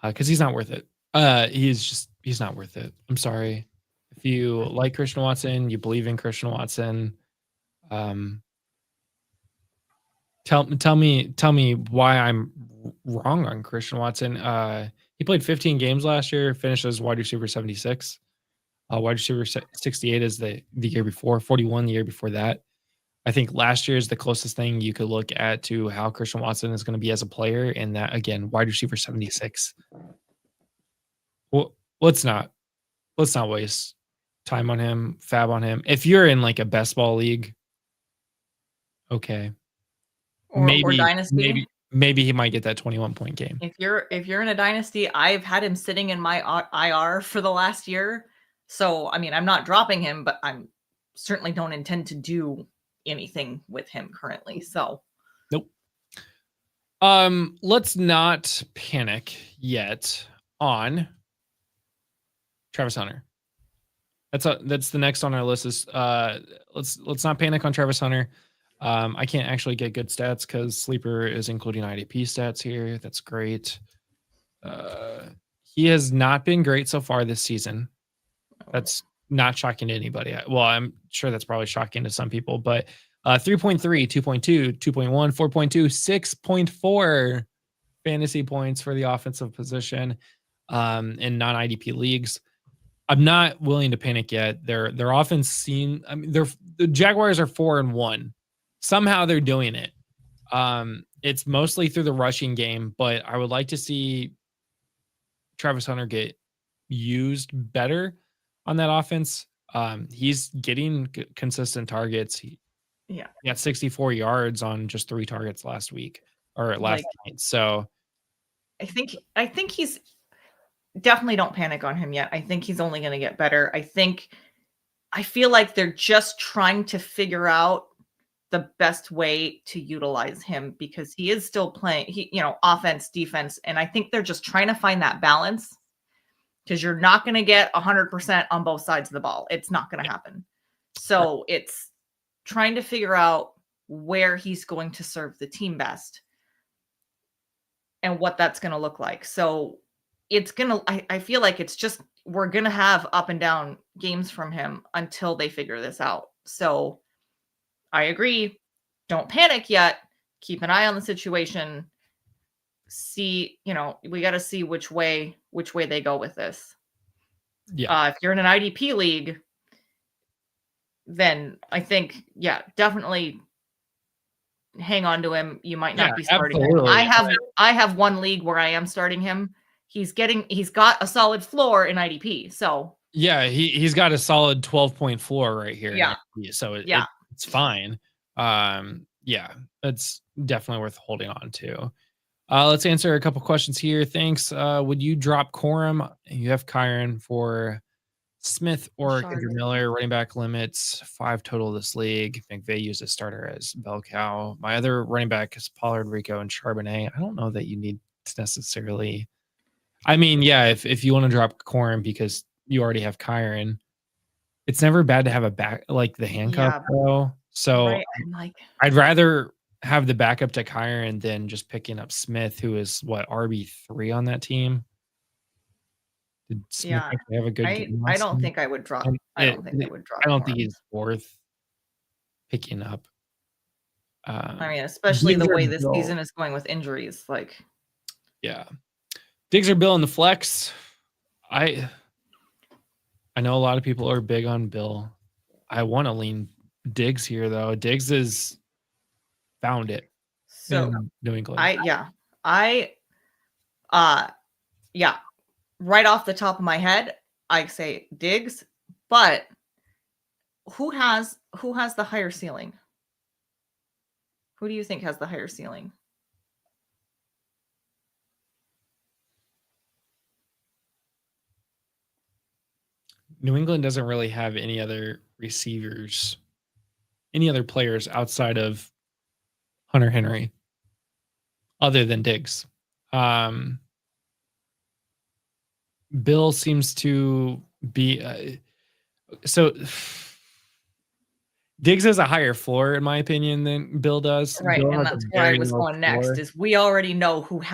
Because he's not worth it. He's not worth it. I'm sorry. If you like Christian Watson, you believe in Christian Watson, Tell me why I'm wrong on Christian Watson. He played 15 games last year, finished as wide receiver 76. Wide receiver 68 is the year before, 41 the year before that. I think last year is the closest thing you could look at to how Christian Watson is going to be as a player, and that again, wide receiver 76. Well, let's not waste time on him, fab on him. If you're in like a best ball league, okay, or dynasty. maybe he might get that 21-point game. If you're in a dynasty, I've had him sitting in my IR for the last year. So, I mean, I'm not dropping him, but I'm certainly don't intend to do anything with him currently. So, nope. Let's not panic yet on Travis Hunter. That's the next on our list is let's not panic on Travis Hunter. I can't actually get good stats because Sleeper is including IDP stats here. That's great. He has not been great so far this season. That's not shocking to anybody. Well, I'm sure that's probably shocking to some people, but 3.3, 2.2, 2.1, 4.2, 6.4 fantasy points for the offensive position in non-IDP leagues. I'm not willing to panic yet. Their offense the Jaguars are 4-1. Somehow they're doing it. It's mostly through the rushing game, but I would like to see Travis Hunter get used better on that offense. He's getting consistent targets. He got 64 yards on just 3 targets last week or last night. So I think he's definitely, don't panic on him yet. I think he's only going to get better. I feel like they're just trying to figure out the best way to utilize him because he is still playing, offense, defense. And I think they're just trying to find that balance because you're not going to get 100% on both sides of the ball. It's not going to happen. So it's trying to figure out where he's going to serve the team best and what that's going to look like. So it's going to, I feel like it's just, we're going to have up and down games from him until they figure this out. So I agree. Don't panic yet. Keep an eye on the situation. See, we got to see which way they go with this. Yeah. If you're in an IDP league, then I think, definitely hang on to him. You might not be starting him. I have one league where I am starting him. He's got a solid floor in IDP. So he's got a solid 12-point floor right here. Yeah. So it's fine. It's definitely worth holding on to. Let's answer a couple questions here. Thanks. Would you drop Corum? You have Kyron for Smith or Kendra Miller. Running back limits 5 total this league. McVay used a starter as bell cow. My other running back is Pollard, Rico, and Charbonnet. I don't know that you need to necessarily. I mean, if you want to drop Corum because you already have Kyron, it's never bad to have a back like the handcuff though. So I'd rather have the backup to Kyron than just picking up Smith, who is RB3 on that team. Did Smith have a good game? I don't think I would drop. I don't think he's worth picking up. I mean, especially the way this season is going with injuries. Diggs or Bill in the flex. I know a lot of people are big on Bill. I want to lean Diggs here though. Diggs has found it. So in New England. Right off the top of my head, I say Diggs, but who has the higher ceiling? Who do you think has the higher ceiling? New England doesn't really have any other receivers, any other players outside of Hunter Henry, other than Diggs. Bill seems to be so. Diggs has a higher floor, in my opinion, than Bill does. Right, Bill and that's where I was going next. Is we already know who's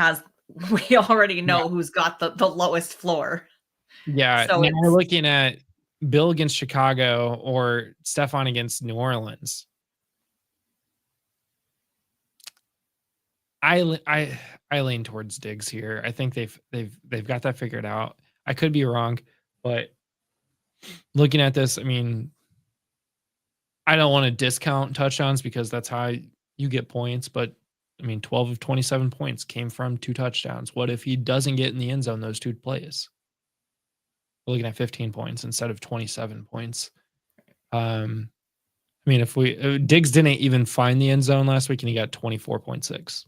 got the lowest floor. Yeah, so we're looking at Bill against Chicago or Stephon against New Orleans. I lean towards Diggs here. I think they've got that figured out. I could be wrong, but looking at this, I mean, I don't want to discount touchdowns because that's how you get points, but I mean, 12 of 27 points came from 2 touchdowns. What if he doesn't get in the end zone those 2 plays? We're looking at 15 points instead of 27 points. I mean, if Diggs didn't even find the end zone last week and he got 24.6.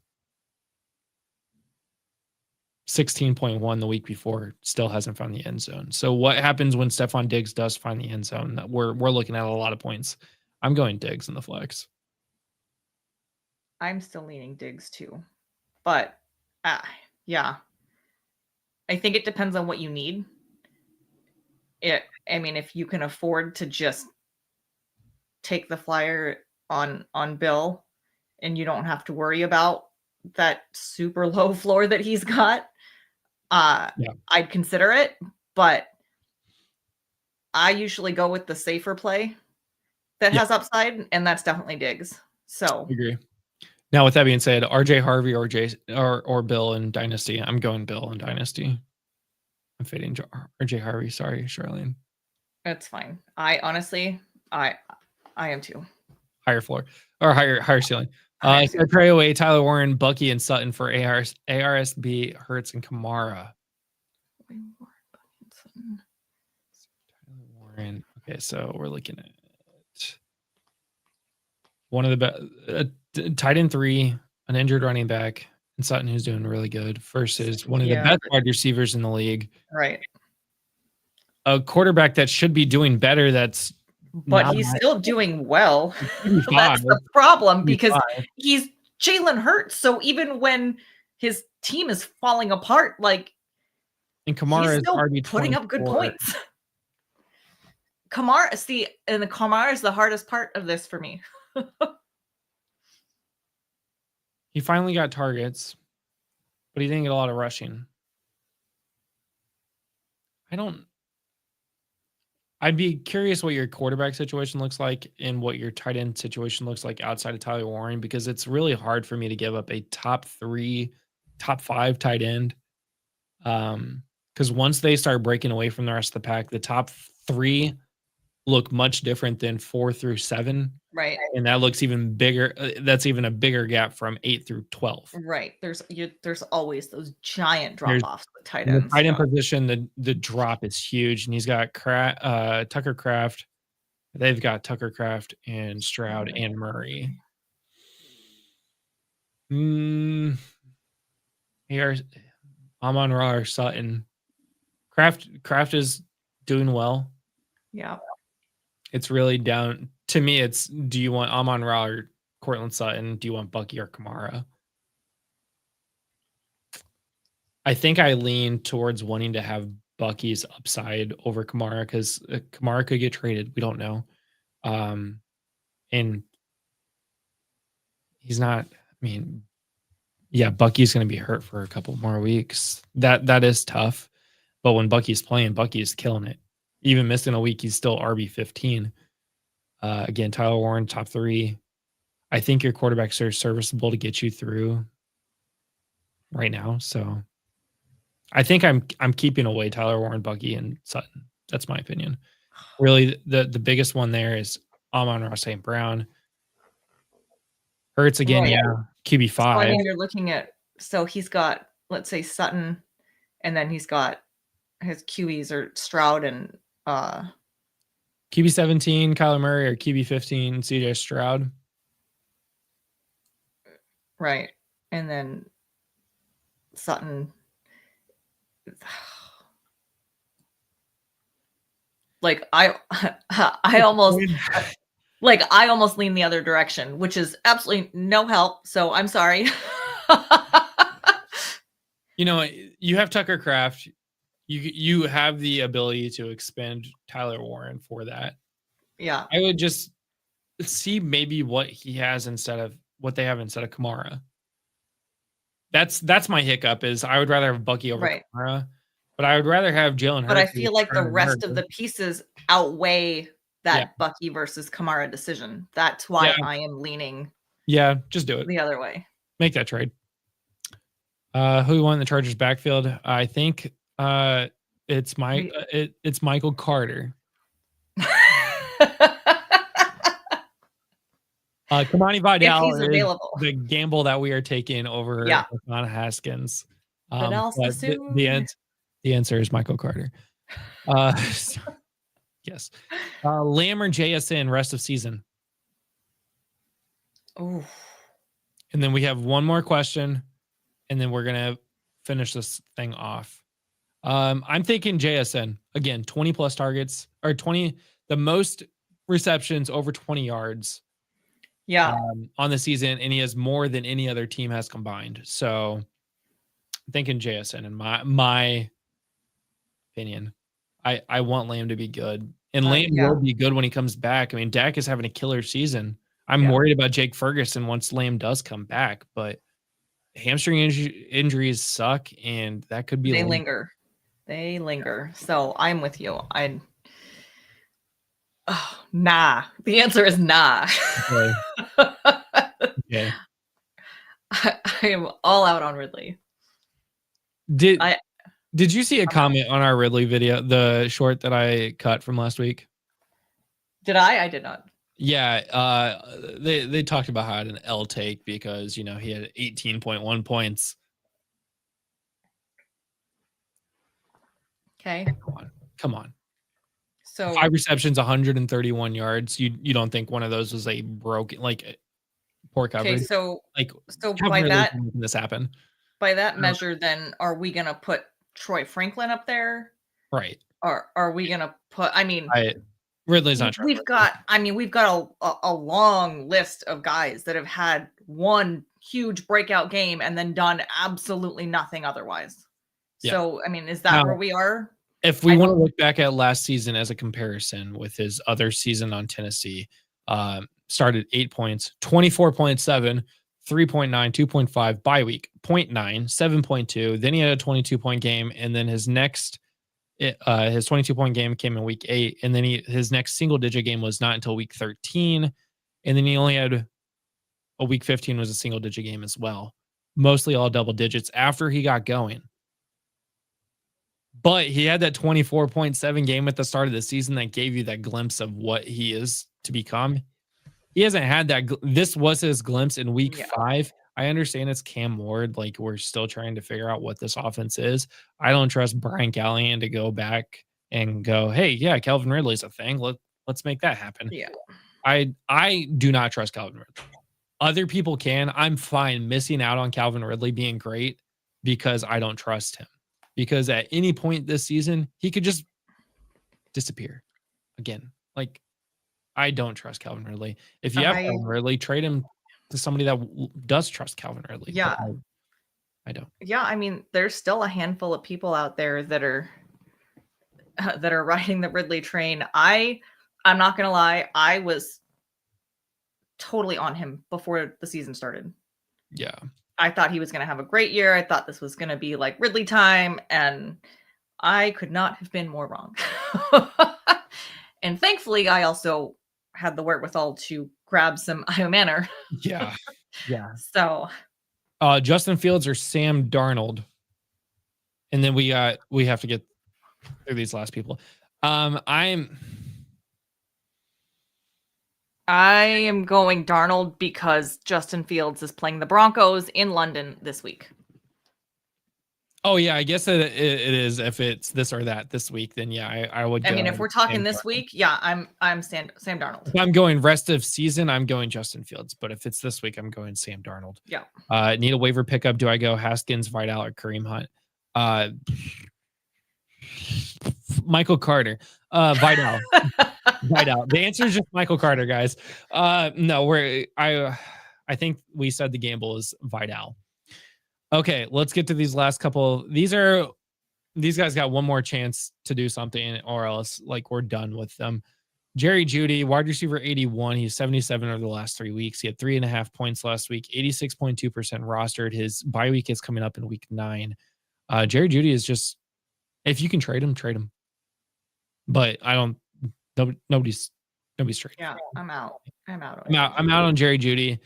16.1 the week before, still hasn't found the end zone. So what happens when Stephon Diggs does find the end zone? We're looking at a lot of points. I'm going Diggs in the flex. I'm still leaning Diggs too. But yeah. I think it depends on what you need. I mean, if you can afford to just take the flyer on Bill and you don't have to worry about that super low floor that he's got, I'd consider it, but I usually go with the safer play that has upside, and that's definitely Diggs. So I agree. Now, with that being said, RJ Harvey or Bill in Dynasty, I'm going Bill in Dynasty. I'm fading RJ Harvey. Sorry, Charlene. That's fine. I honestly, I am too. Higher floor or higher ceiling. Trey away Tyler Warren, Bucky, and Sutton for ARSB, Hurts, and Kamara. Tyler Warren. Okay, so we're looking at one of the best tight end 3, an injured running back, and Sutton, who's doing really good, versus one of the best wide receivers in the league. Right. A quarterback that should be doing better. But he's still doing well. That's the problem because he's Jalen Hurts. So even when his team is falling apart, like, and Kamara is still putting up good points. Kamara is the hardest part of this for me. He finally got targets, but he didn't get a lot of rushing. I'd be curious what your quarterback situation looks like and what your tight end situation looks like outside of Tyler Warren, because it's really hard for me to give up a top 3, top 5 tight end. Because once they start breaking away from the rest of the pack, the top 3 look much different than 4 through 7. Right. And that looks even bigger. That's even a bigger gap from 8 through 12. Right. There's always those giant drop-offs with tight ends. The tight end position, the drop is huge. And he's got Tucker Kraft. They've got Tucker Kraft and Stroud and Murray. Here's Amon-Ra or Sutton. Kraft is doing well. Yeah. It's really down to me. It's, do you want Amon-Ra or Cortland Sutton? Do you want Bucky or Kamara? I think I lean towards wanting to have Bucky's upside over Kamara because Kamara could get traded. We don't know. And he's not, I mean, yeah, Bucky's going to be hurt for a couple more weeks. That is tough. But when Bucky's playing, Bucky's killing it. Even missing a week, he's still RB15. Again, Tyler Warren, top 3. I think your quarterbacks are serviceable to get you through right now. So I think I'm keeping away Tyler Warren, Bucky, and Sutton. That's my opinion. Really, the biggest one there is Amon-Ra St. Brown. Hurts again, QB5. So, I mean, you're looking at, so he's got, let's say, Sutton, and then he's got his QBs are Stroud and QB 17, Kyler Murray, or QB 15, CJ Stroud. Right. And then Sutton. Like I almost lean the other direction, which is absolutely no help. So I'm sorry. You know, you have Tucker Kraft. You have the ability to expend Tyler Warren for that. Yeah. I would just see maybe what he has instead of what they have instead of Kamara. That's my hiccup is I would rather have Bucky over Kamara, but I would rather have Jalen Hurts. But I feel like the rest of the pieces outweigh that Bucky versus Kamara decision. That's why I am leaning. Yeah, just do it the other way. Make that trade. Who won the Chargers backfield? I think it's it's Michael Carter. Kamani Vidal he's is available. the gamble that we are taking over Yeah. Hassan Haskins. Vidal But the answer is Michael Carter. Yes. Lamb or JSN rest of season. Oh. And then we have one more question, and then we're gonna finish this thing off. I'm thinking JSN again, 20 plus targets or 20, the most receptions over 20 yards. Yeah. On the season, and he has more than any other team has combined. So I'm thinking JSN in my opinion. I want Lamb to be good. And Lamb will be good when he comes back. I mean, Dak is having a killer season. I'm worried about Jake Ferguson once Lamb does come back, but hamstring injuries suck, and that could be they linger. They linger. So I'm with you. Nah. The answer is nah. Okay. Okay. I am all out on Ridley. Did you see a comment on our Ridley video, the short that I cut from last week? Did I? I did not. Yeah, they talked about how I had an L take because, he had 18.1 points. Okay. Come on. So 5 receptions, 131 yards. You don't think one of those was a broken, poor coverage? Okay, so how by that can this happen? By that measure, then are we gonna put Troy Franklin up there? Right. Or are we gonna put? I mean, Ridley's not. We've got a long list of guys that have had one huge breakout game and then done absolutely nothing otherwise. Yeah. So, I mean, is that where we are? If we want to look back at last season as a comparison with his other season on Tennessee, started 8 points, 24.7, 3.9, 2.5, bye week, 0.9, 7.2. Then he had a 22-point game, and then his 22-point game came in week 8, and then his next single-digit game was not until week 13, and then he only had a week 15 was a single-digit game as well, mostly all double digits after he got going. But he had that 24.7 game at the start of the season that gave you that glimpse of what he is to become. He hasn't had that. This was his glimpse in week 5. I understand it's Cam Ward. We're still trying to figure out what this offense is. I don't trust Brian Callahan to go back and go, hey, yeah, Calvin Ridley's a thing. Let's make that happen. Yeah. I do not trust Calvin Ridley. Other people can. I'm fine missing out on Calvin Ridley being great because I don't trust him. Because at any point this season, he could just disappear again. I don't trust Calvin Ridley. If you have Calvin Ridley, trade him to somebody that does trust Calvin Ridley. Yeah. I don't. Yeah, I mean, there's still a handful of people out there that are riding the Ridley train. I'm not going to lie. I was totally on him before the season started. Yeah. I thought he was going to have a great year. I thought this was going to be like Ridley time, and I could not have been more wrong. And thankfully, I also had the wherewithal to grab some Io Manor. Yeah. Yeah. So Justin Fields or Sam Darnold. And then we have to get through these last people. I am going Darnold because Justin Fields is playing the Broncos in London this week. Oh yeah, I guess it is. If it's this or that this week, then yeah, I would. I mean, if we're talking this week, yeah, I'm Sam Darnold. If I'm going rest of season, I'm going Justin Fields. But if it's this week, I'm going Sam Darnold. Yeah. Need a waiver pickup? Do I go Haskins, Vidal, or Kareem Hunt? Michael Carter. Vidal. Vidal. The answer is just Michael Carter, guys. No, I think we said the gamble is Vidal. Okay, let's get to these last couple. These guys got one more chance to do something, or else we're done with them. Jerry Jeudy, wide receiver 81. He's 77 over the last 3 weeks. He had 3.5 points last week, 86.2% rostered. His bye week is coming up in week 9. Jerry Jeudy is just, if you can trade him, trade him. But I don't. Nobody's trading. Yeah, I'm out. I'm out on Jerry Jeudy.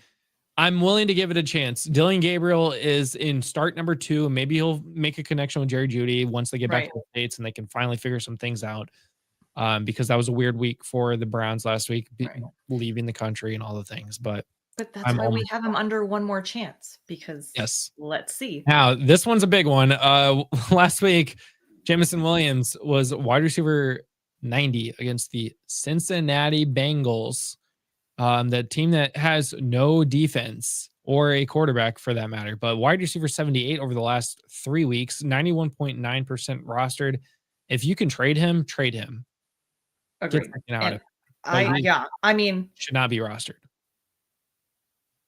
I'm willing to give it a chance. Dylan Gabriel is in start number 2. Maybe he'll make a connection with Jerry Jeudy once they get back to the States and they can finally figure some things out. Because that was a weird week for the Browns last week, leaving the country and all the things. But that's why we have him under one more chance, because let's see. Now, this one's a big one. Last week, Jameson Williams was wide receiver 90 against the Cincinnati Bengals, the team that has no defense or a quarterback for that matter, but wide receiver 78 over the last 3 weeks, 91.9% rostered. If you can trade him, trade him. Agreed. I mean, should not be rostered.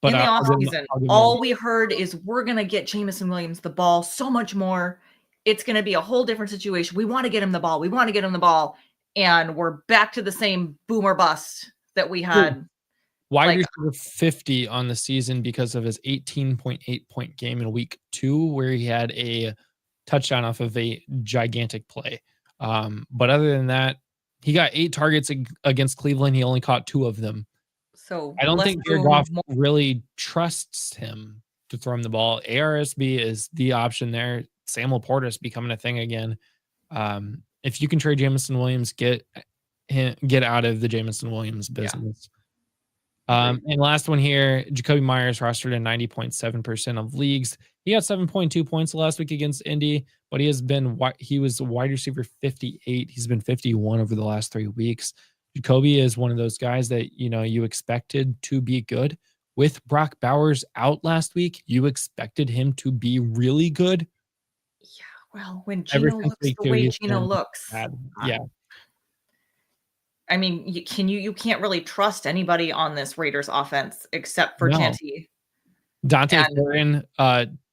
But in the offseason, all we heard is we're going to get Jameson Williams the ball so much more. It's going to be a whole different situation. We want to get him the ball. We want to get him the ball. And we're back to the same boomer bust that we had. Wide receiver 50 on the season because of his 18.8 point game in week 2, where he had a touchdown off of a gigantic play. But other than that, he got 8 targets against Cleveland. He only caught 2 of them. So I don't think Jared Goff really trusts him to throw him the ball. ARSB is the option there. Sam Laporta is becoming a thing again. If you can trade Jameson Williams, get out of the Jameson Williams business. And last one here, Jacoby Myers rostered in 90.7% of leagues. He got 7.2 points last week against Indy, but he was wide receiver 58. He's been 51 over the last 3 weeks. Jacoby is one of those guys that, you expected to be good. With Brock Bowers out last week, you expected him to be really good. Yeah, well, when Gino looks the way Gino looks. Yeah. I mean, you can't really trust anybody on this Raiders offense except for Genty. Dante Thornton,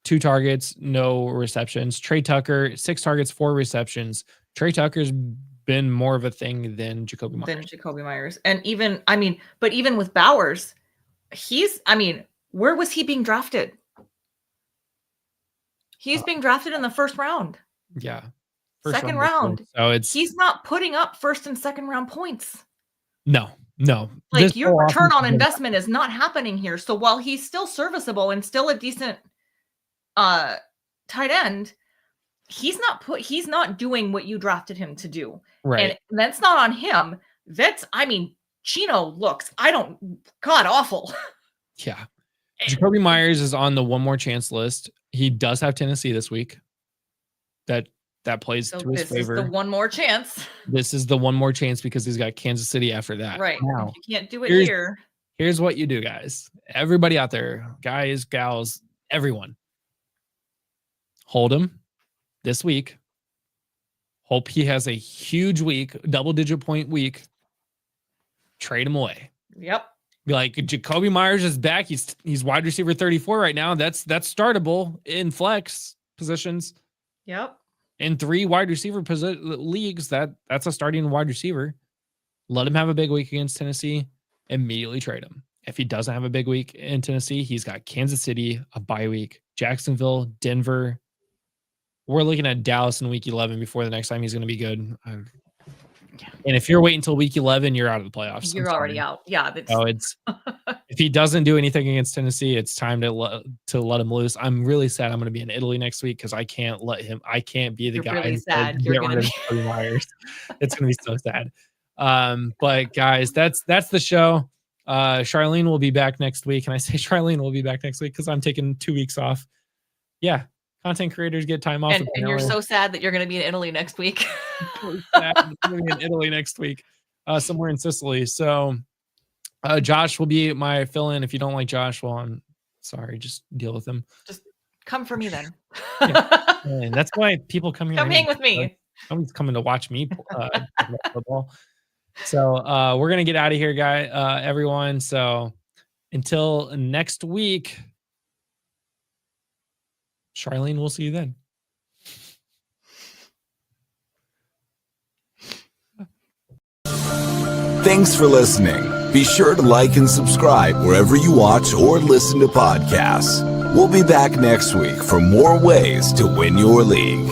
2 targets, no receptions. Trey Tucker, 6 targets, 4 receptions. Trey Tucker's been more of a thing than Jacoby Myers. And even with Bowers, where was he being drafted? He's being drafted in the first round. Yeah. Second round. So he's not putting up first and second round points. No. Like, your return on investment is not happening here. So while he's still serviceable and still a decent tight end, he's not doing what you drafted him to do. Right. And that's not on him. Chino looks, god awful. Yeah. Jacoby Myers is on the one more chance list. He does have Tennessee this week. That plays to his favor. This is the one more chance. This is the one more chance because he's got Kansas City after that. Right. Now, you can't do it here. Here's what you do, guys. Everybody out there, guys, gals, everyone. Hold him this week. Hope he has a huge week, double-digit point week. Trade him away. Yep. Be like, Jacoby Myers is back. He's wide receiver 34 right now. That's startable in flex positions. Yep. In 3 wide receiver leagues, that's a starting wide receiver. Let him have a big week against Tennessee. Immediately trade him. If he doesn't have a big week in Tennessee, he's got Kansas City, a bye week, Jacksonville, Denver. We're looking at Dallas in week 11 before the next time he's going to be good. And if you're waiting until week 11, you're out of the playoffs. You're already out. Yeah. It's if he doesn't do anything against Tennessee, it's time to let him loose. I'm really sad. I'm going to be in Italy next week because I can't let him. I can't be the guy. Really sad. You're going to be Myers. It's going to be so sad. But guys, that's the show. Charlene will be back next week, and I say Charlene will be back next week because I'm taking 2 weeks off. Yeah. Content creators get time off. And you're so sad that you're going to be in Italy next week. I'm going to be in Italy next week, somewhere in Sicily. So Josh will be my fill-in. If you don't like Josh, well, I'm sorry. Just deal with him. Just come for me then. And that's why people come here. Come hang with me. Someone's coming to watch me football. So we're going to get out of here, everyone. So until next week, Charlene, we'll see you then. Thanks for listening. Be sure to like and subscribe wherever you watch or listen to podcasts. We'll be back next week for more ways to win your league.